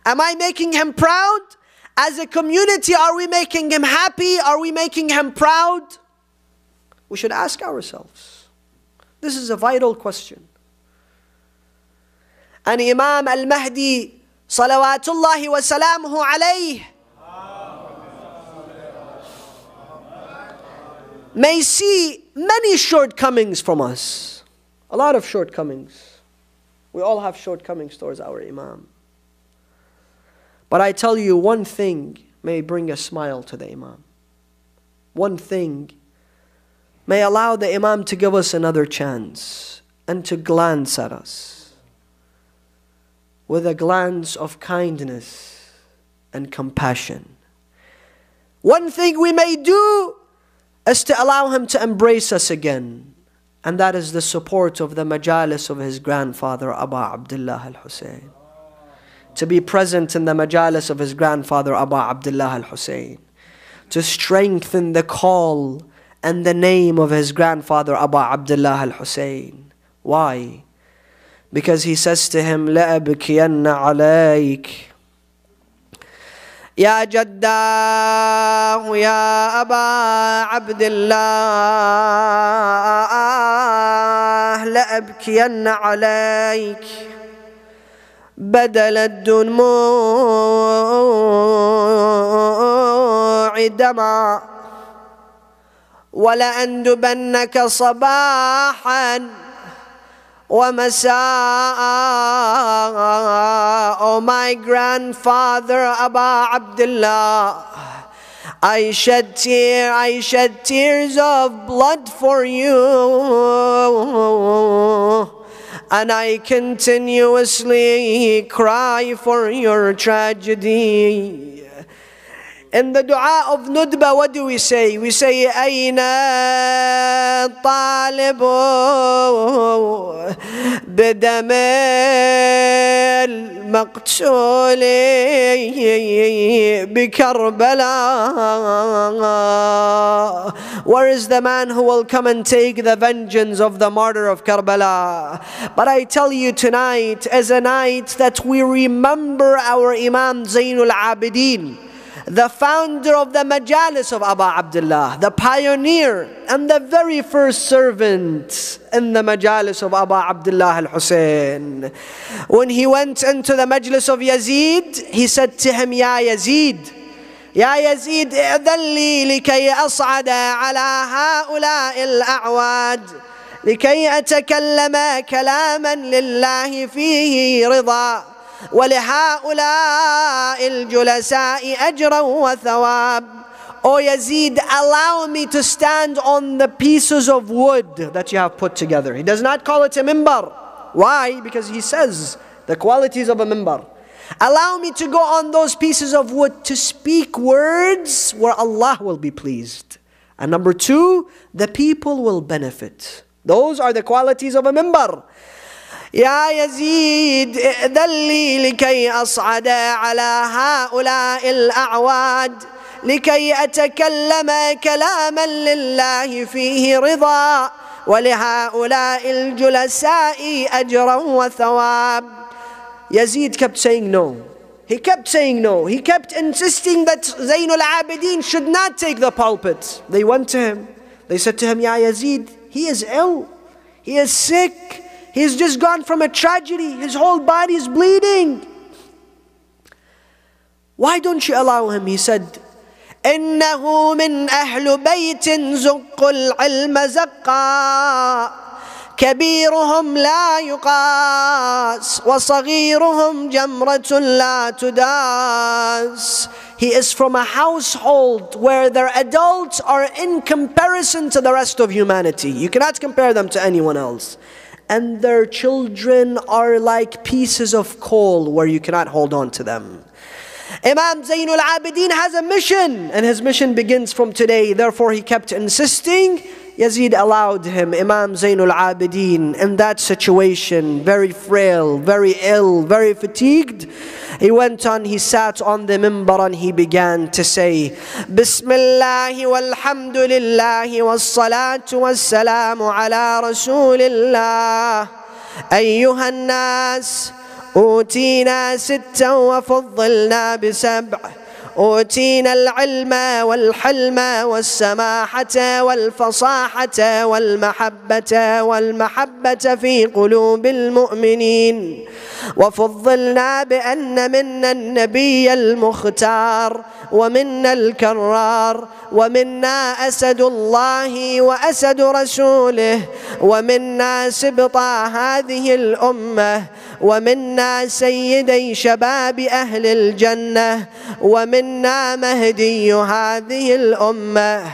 A: Am I making him proud? As a community, are we making him happy? Are we making him proud? We should ask ourselves. This is a vital question. And Imam Al-Mahdi, salawatullahi wa salamuhu alayhi, may see many shortcomings from us. A lot of shortcomings. We all have shortcomings towards our Imam. But I tell you, one thing may bring a smile to the Imam. One thing may allow the Imam to give us another chance and to glance at us with a glance of kindness and compassion. One thing we may do is to allow him to embrace us again, and that is the support of the majalis of his grandfather Abu Abdullah al-Hussein. To be present in the majalis of his grandfather Abu Abdullah al-Hussein. To strengthen the call and the name of his grandfather Abu Abdullah al-Hussein. Why? Because he says to him, لَأَبْكِيَنَّ عَلَيْكَ يا جداه يا أبا عبد الله لأبكين عليك بدل الدموع دمع ولأندبنك صباحا ومساء. Oh my grandfather Aba Abdullah, I shed tears of blood for you, and I continuously cry for your tragedy. In the dua of Nudba, what do we say? We say, Aina talibu bidamil maqtuli bi Karbala. Where is the man who will come and take the vengeance of the martyr of Karbala? But I tell you, tonight is a night that we remember our Imam Zainul Abidin, the founder of the majalis of Abu Abdullah, the pioneer and the very first servant in the majalis of Abu Abdullah al-Hussein. When he went into the majlis of Yazid, he said to him, Ya Yazid, إذن لي لكي أصعد على هؤلاء الأعواد لكي أتكلم كلاما لله فيه رضا وَلِهَؤُلَاءِ الْجُلَسَاءِ أَجْرًا وَثَوَابًا. O Yazid, allow me to stand on the pieces of wood that you have put together. He does not call it a mimbar. Why? Because he says the qualities of a mimbar. Allow me to go on those pieces of wood to speak words where Allah will be pleased. And number two, the people will benefit. Those are the qualities of a mimbar. يا يزيد ائذن لي لكي أصعد على هؤلاء الأعواد لكي أتكلم كلاما لله فيه رضا ولهؤلاء الجلساء أجرا وثواب. Yazid kept saying no. He kept saying no. He kept insisting that Zainul Abidin should not take the pulpit. They went to him. They said to him, Ya Yazid, he is ill. He is sick. He's just gone from a tragedy. His whole body is bleeding. Why don't you allow him? He said, إنه من أهل بيت زق العلم زقا كبيرهم لا يقاس وصغيرهم جمرة لا تداس. He is from a household where their adults are in comparison to the rest of humanity. You cannot compare them to anyone else. And their children are like pieces of coal where you cannot hold on to them. Imam Zainul Abidin has a mission, and his mission begins from today. Therefore he kept insisting. Yazid allowed him, Imam Zainul Abidin, in that situation, very frail, very ill, very fatigued. He went on, he sat on the mimbar and he began to say, Bismillah walhamdulillah wassalatu wassalamu ala rasulillah. أيها الناس أوتينا ستا وفضلنا بسبع أوتينا العلم والحلم والسماحة والفصاحة والمحبة في قلوب المؤمنين وفضلنا بأن منا النبي المختار ومنا الكرار ومنا أسد الله وأسد رسوله ومنا سبط هذه الأمة ومنا سيدي شباب أهل الجنة ومنا مهدي هذه الأمة.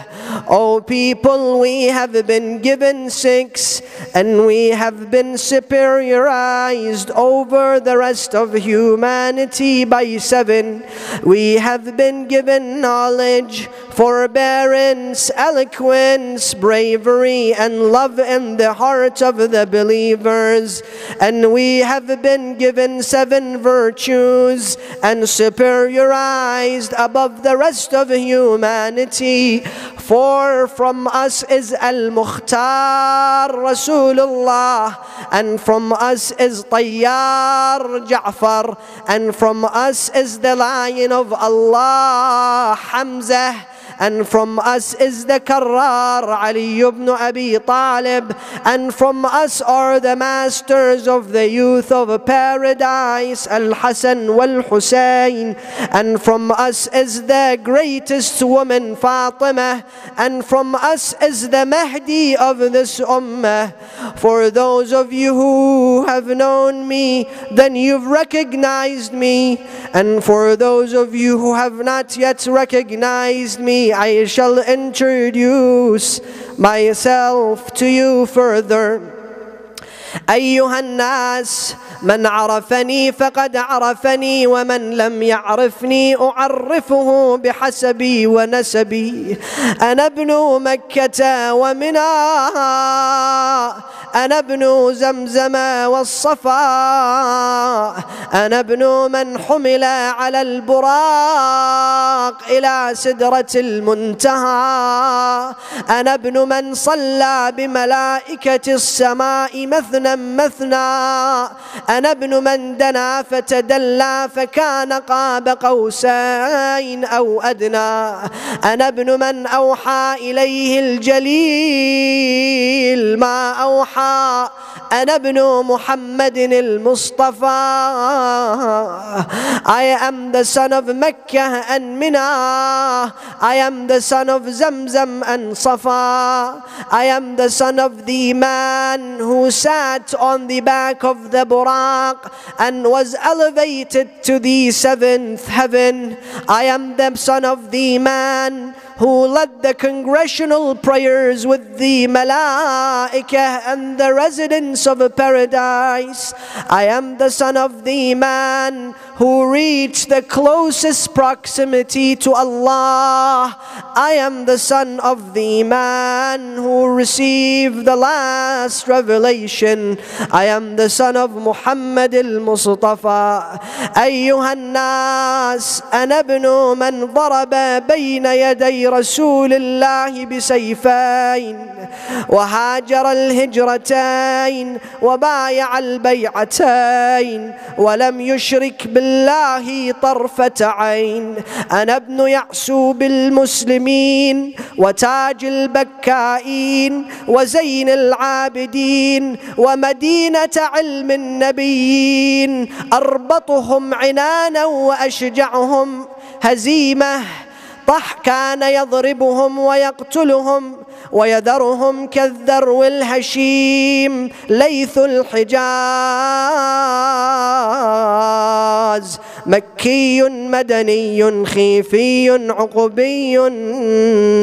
A: O people, we have been given 6 and we have been superiorized over the rest of humanity by 7. We have been given knowledge, forbearance, eloquence, bravery and love in the heart of the believers. And we have been given 7 virtues and superiorized above the rest of humanity. For from us is Al-Mukhtar Rasulullah, and from us is Tayyar Ja'far, and from us is the Lion of Allah Hamza, and from us is the Karrar Ali ibn Abi Talib, and from us are the masters of the youth of paradise Al-Hasan wal-Husayn, and from us is the greatest woman Fatima, and from us is the Mahdi of this ummah. For those of you who have known me, then you've recognized me, and for those of you who have not yet recognized me, I shall introduce myself to you further. أيها الناس من عرفني فقد عرفني ومن لم يعرفني أعرفه بحسبي ونسبي. أنا ابن مكة ومنى أنا ابن زمزم والصفا أنا ابن من حمل على البراق إلى سدرة المنتهى أنا ابن من صلى بملائكة السماء مثنى مثنى أنا ابن من دنا فتدلى فكان قاب قوسين أو أدنى أنا ابن من أوحى إليه الجليل ما أوحى أنا ابن محمد المصطفى. I am the son of Mecca and Mina. I am the son of Zamzam and Safa. I am the son of the man who sat on the back of the Buraq and was elevated to the 7th heaven. I am the son of the man who led the congressional prayers with the Malaika and the residents of paradise. I am the son of the man who reached the closest proximity to Allah. I am the son of the Imam who received the last revelation. I am the son of Muhammad al-Mustafa. أيها الناس أنا ابن من ضرب بين يدي رسول الله بسيفين وهاجر الهجرتين وبايع البيعتين ولم يشرك بالله طرفة عين. أنا ابن يعسوب المسلمين وتاج البكائين وزين العابدين ومدينة علم النبيين. أربطهم عنانا وأشجعهم هزيمة. كان يضربهم ويقتلهم ويذرهم كالذرو الهشيم. ليث الحجاز مكي مدني خيفي عقبي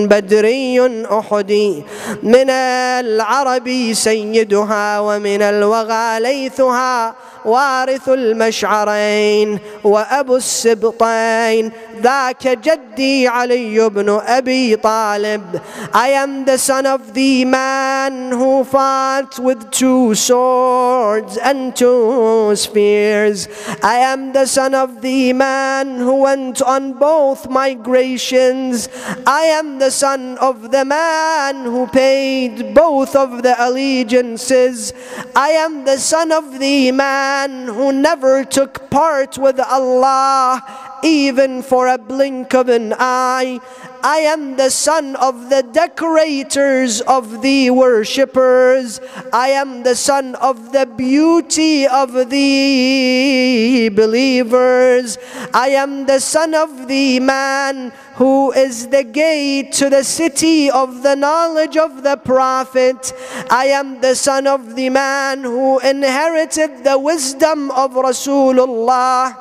A: بدري أحدي. من العرب سيدها ومن الوغى ليثها وارث المشعرين وأبو السبطين ذاك جدي علي بن أبي طالب. I am the son of the man who fought with 2 swords and 2 spears. I am the son of the man who went on both migrations. I am the son of the man who paid both of the allegiances. I am the son of the man who never took part with Allah even for a blink of an eye. I am the son of the decorators of the worshippers. I am the son of the beauty of the believers. I am the son of the man who is the gate to the city of the knowledge of the Prophet. I am the son of the man who inherited the wisdom of Rasulullah.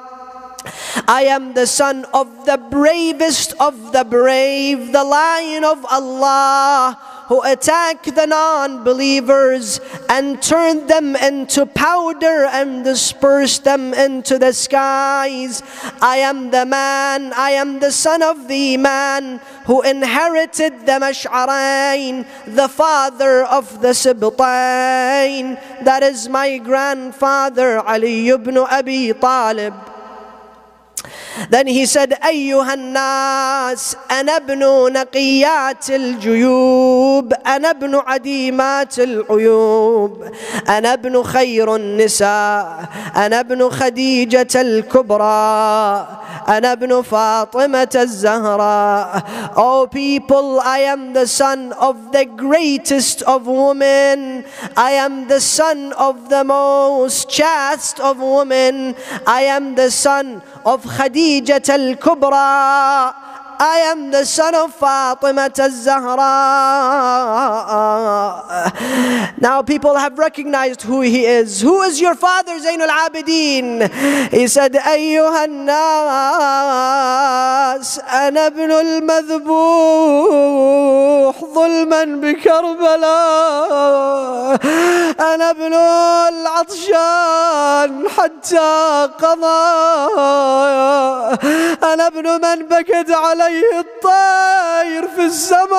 A: I am the son of the bravest of the brave, the Lion of Allah, who attacked the non-believers and turned them into powder and dispersed them into the skies. I am the man, I am the son of the man who inherited the Mash'arain, the father of the Sibtain. That is my grandfather, Ali ibn Abi Talib. Then he said, أيها الناس أنا ابن نقيات الجيوب أنا ابن عديمات العيوب أنا ابن خير النساء أنا ابن خديجة الكبرى أنا ابن فاطمة الزهراء. O people, I am the son of the greatest of women. I am the son of the most chaste of women. I am the son of Khadijah al-Kubra. I am the son of Fatima al-Zahra. Now people have recognized who he is. Who is your father, Zain al-Abidin? He said, أيها الناس أنا ابن المذبوح ظلما بكربلاء أنا ابن العطشان حتى قضى أنا ابن من بكت عليه الطير في السماء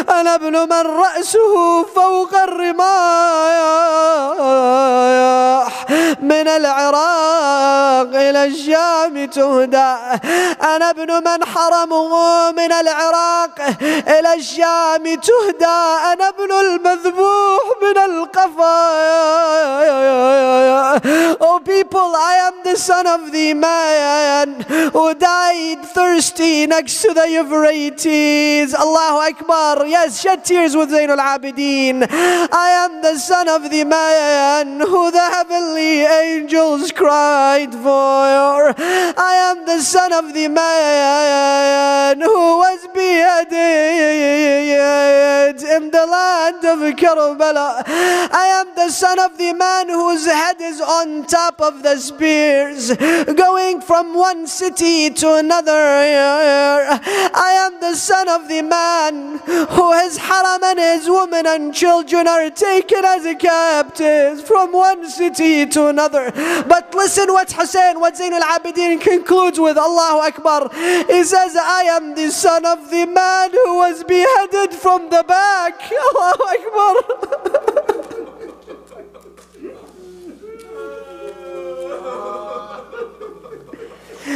A: أنا ابن من رأسه فوق الرماح من العراق إلى الشام تهدى أنا ابن من حرمه من العراق إلى الشام تهدى أنا ابن المذبوح من القفا. Oh people, I am the son of the man who died thirsty next to the Euphrates. Allahu Akbar. Yes, shed tears with Zain al-Abidin. I am the son of the man who the heavenly angels cried for. I am the son of the man who was beheaded in the land of Karbala. I am the son of the man whose head is on top of the spears, going from one city to another. I am the son of the man who his haram and his women and children are taken as captives from one city to another. But listen what Zayn al-Abidin concludes with. Allahu Akbar. He says, I am the son of the man who was beheaded from the back. Allahu Akbar.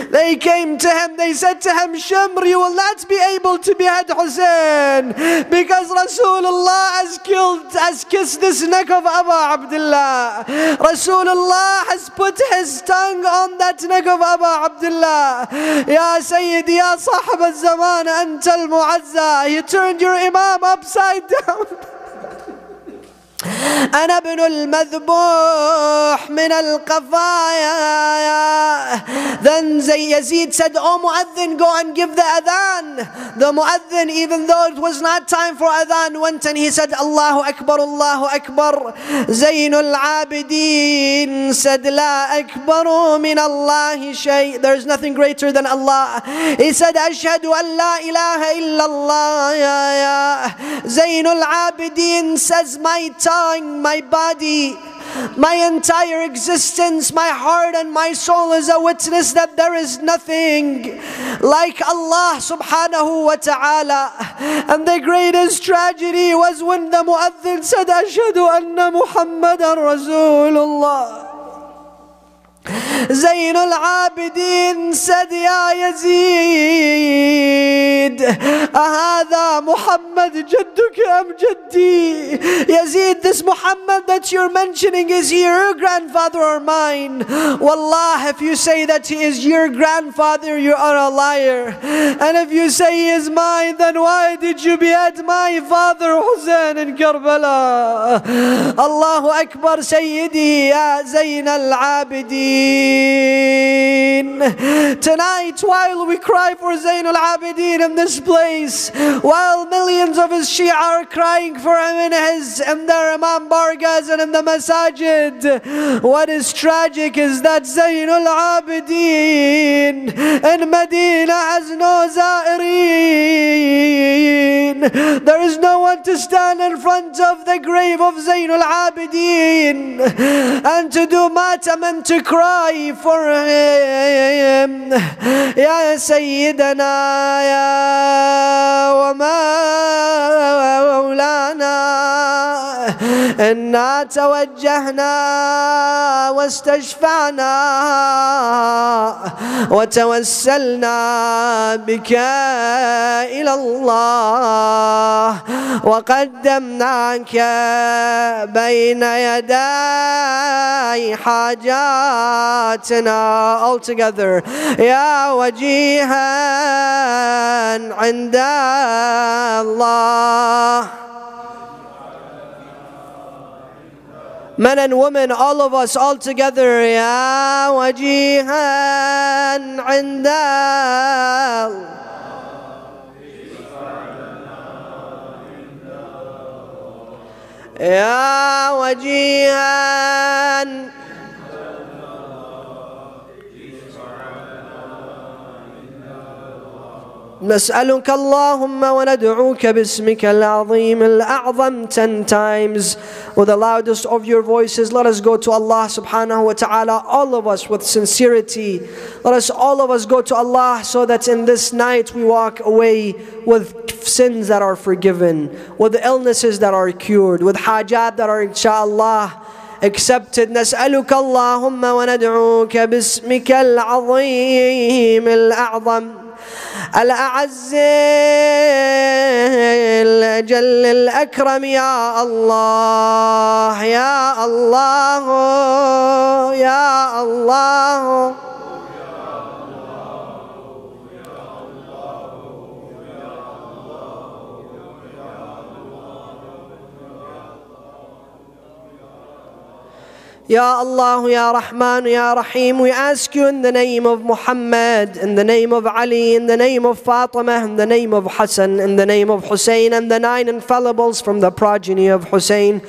A: They came to him, they said to him, Shamr, you will not be able to behead Hussein because Rasulullah has kissed this neck of Abu Abdullah. Rasulullah has put his tongue on that neck of Abu Abdullah. Ya Sayyidi, Ya Sahib al-Zaman, Anta al-Mu'azza. You turned your Imam upside down. أنا ابن المذبوح من القفايا. Then Yazid said, oh Mu'adhin, go and give the adhan. The Mu'adhin, even though it was not time for adhan, went and he said, Allahu Akbar, Allahu Akbar. Zayn al-Abidin said, La akbaru min Allahi shay. There is nothing greater than Allah. He said, Ashhadu an la ilaha illallah. Zayn al-Abidin says, my tongue, my body, my entire existence, my heart and my soul is a witness that there is nothing like Allah subhanahu wa ta'ala. And the greatest tragedy was when the Mu'adhin said, Ashhadu anna Muhammadan Rasulullah. Zayn al-Abidin said, Ya Yazid, ahada Muhammad jadduka am jaddi? Yazid, this Muhammad that you're mentioning, is he your grandfather or mine? Wallah, if you say that he is your grandfather, you are a liar. And if you say he is mine, then why did you behead my father Hussein in Karbala? Allahu Akbar, Sayyidi, Ya Zayn al-Abidin. Tonight, while we cry for Zayn al-Abidin in this place, while millions of his Shia are crying for him in their Imam Bargas and in the Masajid, what is tragic is that Zayn al-Abidin in Medina has no Za'irin. There is no one to stand in front of the grave of Zayn al-Abidin and to do matam and to cry for him. Ya Sayyidana, Ya wa Maulana, inna tawajjahna wastashfa'na wa tawassalna bika ila Allah wa qaddamnaka bayna yaday hajatina. All together. Ya wajihan 'inda Allah. Men and women, all of us, all together. Ya wajihan 'inda Allah. Ya wajihan. نسألك اللهم وندعوك باسمك العظيم الأعظم 10 times with the loudest of your voices. Let us go to Allah subhanahu wa ta'ala, all of us with sincerity. Let us all of us go to Allah so that in this night we walk away with sins that are forgiven, with illnesses that are cured, with hajat that are inshallah accepted. نسألك اللهم وندعوك باسمك العظيم الأعظم الأعز الأجل الأكرم. يا الله يا الله يا الله Ya Allah, Ya Rahman, Ya Rahim, we ask you in the name of Muhammad, in the name of Ali, in the name of Fatima, in the name of Hassan, in the name of Hussein, and the 9 infallibles from the progeny of Hussein.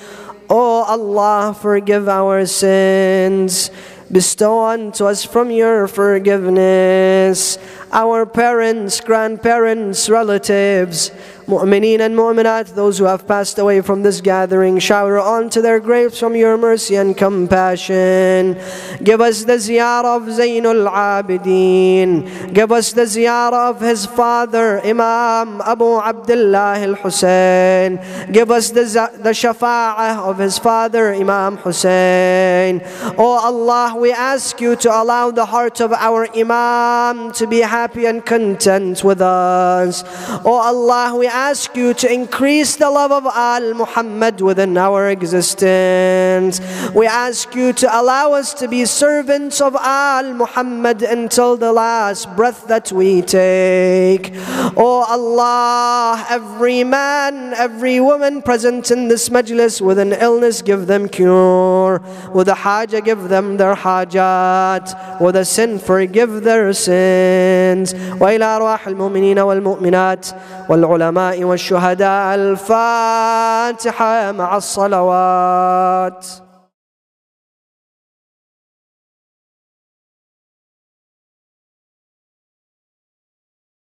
A: Oh Allah, forgive our sins. Bestow unto us from your forgiveness. our parents, grandparents, relatives, mu'mineen and mu'minat, those who have passed away from this gathering. Shower onto their graves from your mercy and compassion. Give us the ziyarah of Zainul Abidin. Give us the ziyarah of his father, Imam Abu Abdullah al-Hussein. Give us the shafa'ah of his father, Imam Hussein. Oh Allah, we ask you to allow the heart of our Imam to be happy and content with us. Oh Allah, we ask you to increase the love of Al Muhammad within our existence. We ask you to allow us to be servants of Al Muhammad until the last breath that we take. Oh Allah, every man, every woman present in this majlis with an illness, give them cure. With a haja, give them their hajat. With a sin, forgive their sins. وإلى أرواح المؤمنين والمؤمنات والعلماء والشهداء الفاتحة مع الصلوات.